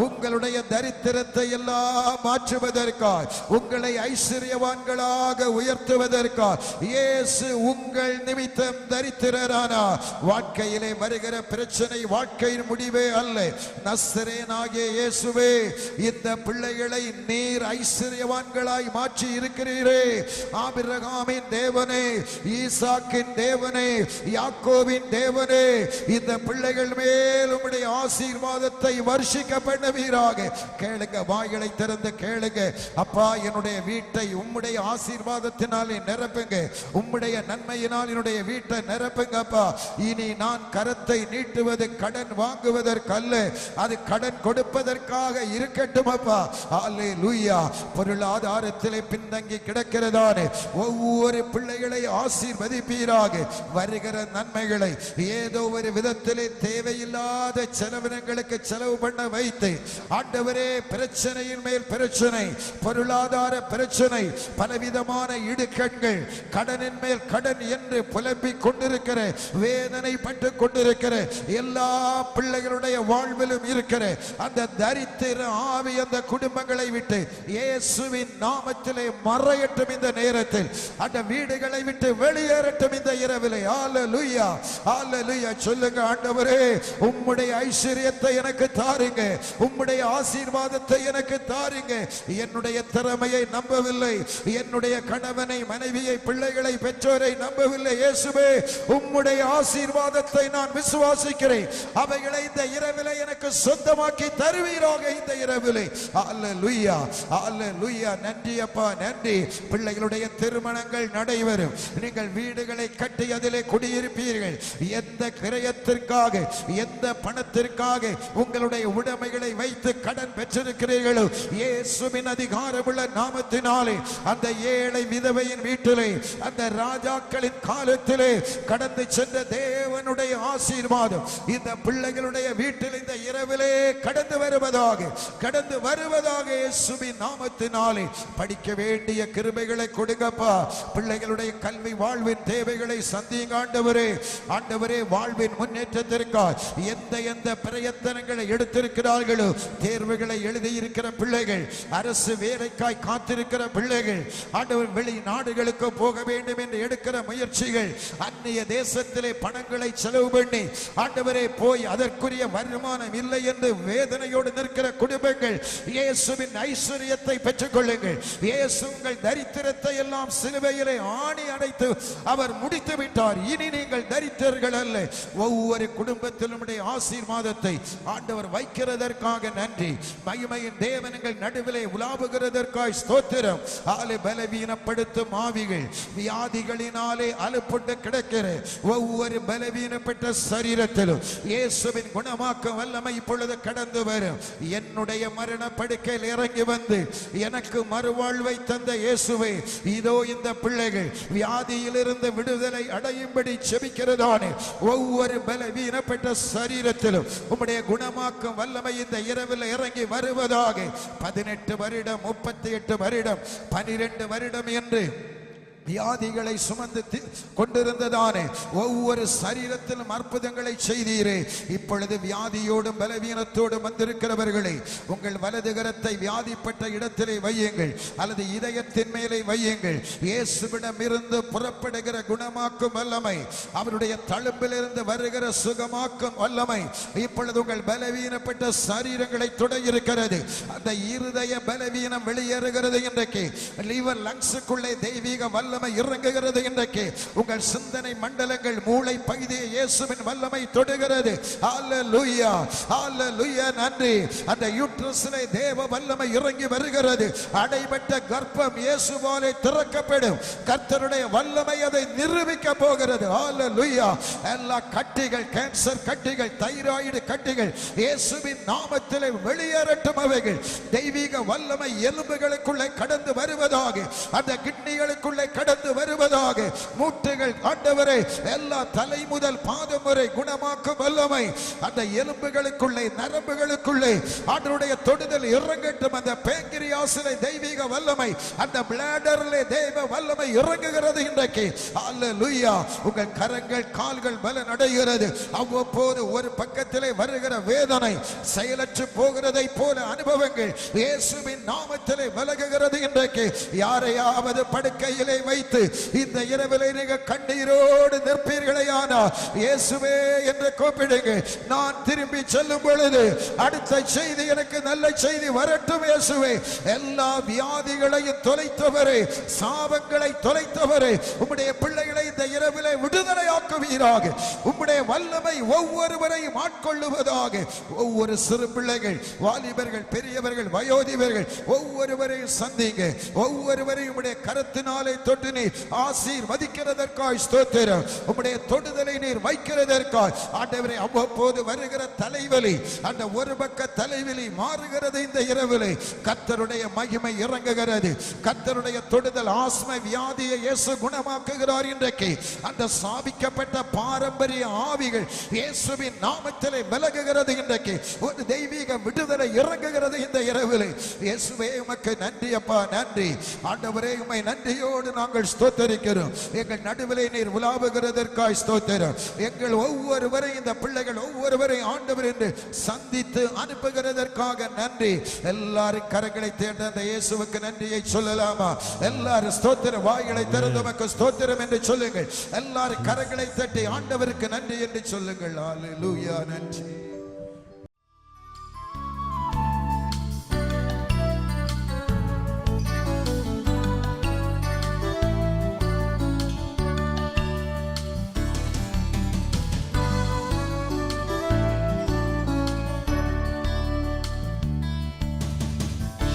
உங்களுடைய தரித்திரத்தை எல்லாம் மாற்றுவதற்காய், உங்களை ஐஸ்வர்யவான்களாக உயர்த்துவதற்காய் இயேசு உங்கள் நிமித்தம் தரித்திரரானா. வாழ்க்கையிலே வருகிற பிரச்சனை வாழ்க்கையின் முடிவே அல்ல. நசரேயனாகிய இயேசுவே, இந்த பிள்ளைகளை நீர் ஐஸ்வர்யவான்களாய் மாற்றி இருக்கிறீரே. ஆபிரகாமின் தேவனே, ஈசாக்கின் தேவனே, யாக்கோபின் தேவனே, இந்த பிள்ளைகள் மேல் உம்முடைய ஆசீர்வாதத்தை வர்ஷிக்க பண்ணுவீராக. கேளுங்க, வாய்களை திறந்து கேளுங்க. அப்பா, என்னுடைய வீட்டை உம்முடைய ஆசீர்வாதத்தினாலே நிரப்புங்க. உம்முடைய நன்மையினால் என்னுடைய வீட்டை நிரப்புங்க அப்பா. இனி நான் கரத்தை நீட்டுவது கடன் வாங்குவதற்கல்ல, அது கடன் கொடுப்பதற்காக இருக்கட்டும் அப்பா. ஹல்லேலூயா. பொருளாதாரத்திலே பின்தங்கி கிடக்கிறதானே ஒவ்வொரு பிள்ளைகளை ஆசீர்வதிப்பீராக. வருகிற நன்மைகளை ஏதோ ஒரு விதத்திலே தேவையில்லாத செலவினங்களுக்கு செலவு பண்ண வைத்து ஆண்டவரே, பிரச்சனையின் மேல் பிரச்சனை, பொருளாதார பிரச்சனை, பலவிதமான இடுக்கண்கள், கடனின் மேல் கடன் என்று புலம்பிக் கொண்டிருக்கிற, வேதனைப்பட்டு கொண்டிருக்கிற எல்லா பிள்ளைகளுடைய வாழ்விலும் இருக்கிற அந்த தரித்திர ஆவி அந்த குடும்பங்களை விட்டு இயேசுவின் நாமத்திலே மறையட்டும். இந்த நேரத்தில் அந்த வீடுகளை விட்டு வெளியேறட்டும் இந்த இரவிலே. ஹல்லேலூயா, ஹல்லேலூயா. சொல்லுங்க, ஆண்டவரே, உம்முடைய ஐஸ்வரியத்தை எனக்கு தாருங்க, உம்முடைய ஆசீர்வாதத்தை எனக்கு தாருங்க. என்னுடைய திறமையை நம்பவில்லை, என்னுடைய கணவனை, மனைவியை, பிள்ளைகளை, பெற்றோரை நம்பவில்லை. இயேசுவே, உம்முடைய ஆசீர்வாதத்தை நான் விசுவாசிக்கிறேன். அவைகளை இந்த இரவிலே எனக்கு சொந்தமாக்கி தருவீராக இந்த இரவிலே. அல்லேலூயா, அல்லேலூயா. நன்றி அப்பா, நன்றி. பிள்ளைகளுடைய திருமணங்கள் நடைபெறும். நீங்கள் வீடுகளை கட்டி அதிலே குடியிருப்பீர்கள். எந்த கிரயத்திற்காக, எந்த பணத்திற்காக உங்களுடைய உடைமைகளை வைத்து கடன் பெற்றிருக்கிறீர்களோ, இயேசுவின் அதிகாரமுள்ள நாமத்தினாலே அந்த ஏழை விதவையின் வீட்டிலே, அந்த ராஜாக்களின் காலத்திலே கடந்து சென்ற தேவனுடைய ஆசீர்வாதம் இந்த பிள்ளைகளுடைய வீட்டில் இந்த இரவிலே கடந்து வருவதாக, கடந்து வருவதாக இயேசுவின் நாமத்தினாலே. படிக்க வேண்டிய கிருபைகளை கொடுங்கப்பா. பிள்ளைகளுடைய கல்வி வாழ்வின் தேவைகளை சந்திங்க ஆண்டவரே. ஆண்டவரே, வாழ்வின் முன்னேற்றத்திற்காக எந்த பிரயத்தனங்களை எடுத்திருக்கிறார்களோ, தேர்வுகளை எழுதியிருக்கிற பிள்ளைகள், அரசு வேலைக்காய் காத்திருக்கிற பிள்ளைகள், ஆண்டவர் வெளிநாடுகளுக்கு போக வேண்டும் என்று எடுக்கிற முயற்சிகள், அந்நிய தேசத்திலே பணங்களை செலவு பண்ணி ஆண்டவரே போய் அதற்குரிய வருமானம் இல்லை என்று வேதனையோடு நிற்கிற குடும்பங்கள், இயேசுவின் ஐஸ்வரியத்தை பெற்றுக் கொள்ளுங்கள். இயேசு உங்கள் தரித்திரத்தை எல்லாம் சிலுவையிலே ஆணி அடைத்து அவர் முடித்து விட்டார். இனி நீங்கள் தரித்திரர்கள் அல்ல. ஒவ்வொரு குடும்பத்திலும் ஆசீர்வாதத்தை ஆண்டவர் வைக்கிறதற்காக நன்றி. மகிமையின் தேவனங்கள் நடுவிலே உலாவுகிறதற்காக ஸ்தோத்திரம். பலவீனப்படுத்தும் ஆவிகள், வியாதிகளினாலே அலுப்புண்டு கிடக்கிற ஒவ்வொரு பலவீனப்பட்ட சரீரத்திலும் இயேசுவின் குணமாக்க வல்லமை இப்பொழுது கடந்து வரும். என்னுடைய மரண படுக்கையில் இறங்கி வந்து எனக்கு மறுவாழ்வை தந்த இயேசுவே, இதோ இந்த பிள்ளைகள் வியாதியிலிருந்து விடுதலை அடையும்படி செபிக்கிறதானே ஒவ்வொரு பலவீனப்பட்ட சரீரத்திலும் உம்முடைய குணமாக்கும் வல்லமை இந்த இரவில் இறங்கி வருவதாக. 18 வருடம், 38 வருடம், 12 வருடம் என்று வியாதிகளை சுமந்து கொண்டிருந்ததானே ஒவ்வொரு சரீரத்திலும் அற்புதங்களை செய்தீரே. இப்பொழுது வியாதியோடும் பலவீனத்தோடும் வந்திருக்கிறவர்களை உங்கள் வலது கரத்தை வியாதிப்பட்ட இடத்திலே வையுங்கள், அல்லது இதயத்தின் மேலே வையுங்கள். இயேசுவிடம் இருந்து புறப்படுகிற குணமாக்கும் வல்லமை, அவருடைய தழும்பிலிருந்து வருகிற சுகமாக்கும் வல்லமை இப்பொழுது உங்கள் பலவீனப்பட்ட சரீரங்களை தொடங்கியிருக்கிறது. அந்த இருதய பலவீனம் வெளியேறுகிறது. இன்றைக்கு லிவர் லங்ஸுக்குள்ளே தெய்வீக வல்லமை இறங்குகிறது. இன்றைக்கு உங்கள் சிந்தனை மண்டலங்கள், மூளை பகுதியை இயேசுவின் வல்லமை தொடுகிறது. ஹல்லேலூயா, ஹல்லேலூயா. நன்றி. அந்த யூட்ரஸிலே தேவ வல்லமை இறங்கி வருகிறது. அடைபட்ட கர்ப்பம் இயேசுவாலே திறக்கப்படும். கர்த்தருடைய வல்லமை அதை நிரூபிக்க போகிறது. ஹல்லேலூயா. எல்லா கட்டிகள், கேன்சர் கட்டிகள், தைராய்டு கட்டிகள் இயேசுவின் நாமத்திலே வெளியேறட்டும். அவைகள் தெய்வீக வல்லமை எலும்புகளுக்குள்ளே கடந்து வருவதாக, அந்த கிட்னிகளுக்குள்ளே கடந்து வருவதாக. மூட்டுகள் ஆண்டவரே எல்லா தலை முதல் பாதம் வரை குணமாக்கும் வல்லமை அந்த எலும்புகளுக்குள்ளே, நரம்புகளுக்குள்ளே ஆண்டவருடைய தொடுதல் இறங்கட்டும். அந்த பேங்கிரியாசிலே தெய்வீக வல்லமை, அந்த பிளாடரிலே தெய்வ வல்லமை இறங்குகிறது இன்றைக்கு. அல்லேலூயா. உங்கள் கரங்கள், கால்கள் பலன் அடைகிறது. அவ்வப்போது ஒரு பக்கத்திலே வருகிற வேதனை செயலற்று போகிறதை போல அனுபவங்கள் இயேசுவின் நாமத்திலே விலகுகிறது இன்றைக்கு. யாரையாவது படுக்கையிலே வைத்து இந்த இரவிலே நீங்கள் கண்ணீரோடு நிற்பீர்களேயானால் இயேசுவே என்று கூப்பிடுங்க. நான் திரும்பி செல்லும் பொழுது அடுத்த செய்தி எனக்கு நல்ல செய்தி வரட்டும். இயேசுவே, எல்லா வியாதிகளையும் தொலைத்தவரே, சாபங்களை தொலைத்தவரே, உம்முடைய பிள்ளைகளை இந்த இரவிலே விடுதலையாக்குவீராக. உம்முடைய வல்லமை ஒவ்வொருவரையும் ஆட்கொள்ளுவதாக. ஒவ்வொரு சிறு பிள்ளைகள், வாலிபர்கள், பெரியவர்கள், வயோதிபர்கள் ஒவ்வொருவரையும் சந்திங்க. ஒவ்வொருவரையும் உம்முடைய கரத்தினாலே தொட்டு நீர் ஆசீர்வதிக்கிறதற்காய் ஸ்தோத்திரம். உம்முடைய தொடுதலை நீர் வைக்கிறதற்காய் ஆண்டவரே. அவ்வப்போது வருகிற தலைவலி, அந்த ஒரு பக்க தலைவலி மாறுகிறது இந்த இரவிலே. கர்த்தருடைய மகிமை இறங்குகிறது. கர்த்தருடைய தொடுதல் ஆஸ்மை வியாதியை இயேசு குணமாக்குகிறார் இன்றைக்கு. அந்த சாபிக்கப்பட்ட பாரம்பரிய ஆவிகள் இயேசுவின் நாமத்திலே விலகுகிறது இன்றைக்கு. ஒரு தெய்வீக விடுதலை இறங்குகிறது இந்த இரவிலே. இயேசுவே, உமக்கு நன்றி அப்பா, நன்றி ஆண்டவரே. உம்மை நன்றியோடு நாங்கள் ஸ்தோத்தரிக்கிறோம். எங்கள் நடுவிலே நீர் உலாவுகிறதற்காய் ஸ்தோத்திரம். எங்கள் ஒவ்வொருவரை, இந்த பிள்ளைகள் ஒவ்வொருவரை ஆண்டவர் என்று சந்தித்து அனுப்புகிறதற்காக நன்றி. எல்லாரும் கரங்களை தேர்ந்த அந்த இயேசுவுக்கு நன்றியை சொல்லலாமா? எல்லாரும் ஸ்தோத்திர வாய்களை திறந்து உமக்கு ஸ்தோத்திரம் என்று சொல்லுங்கள். எல்லாரும் கரங்களை தட்டி ஆண்டவருக்கு நன்றி என்று சொல்லுங்கள். அல்லேலூயா. நன்றி.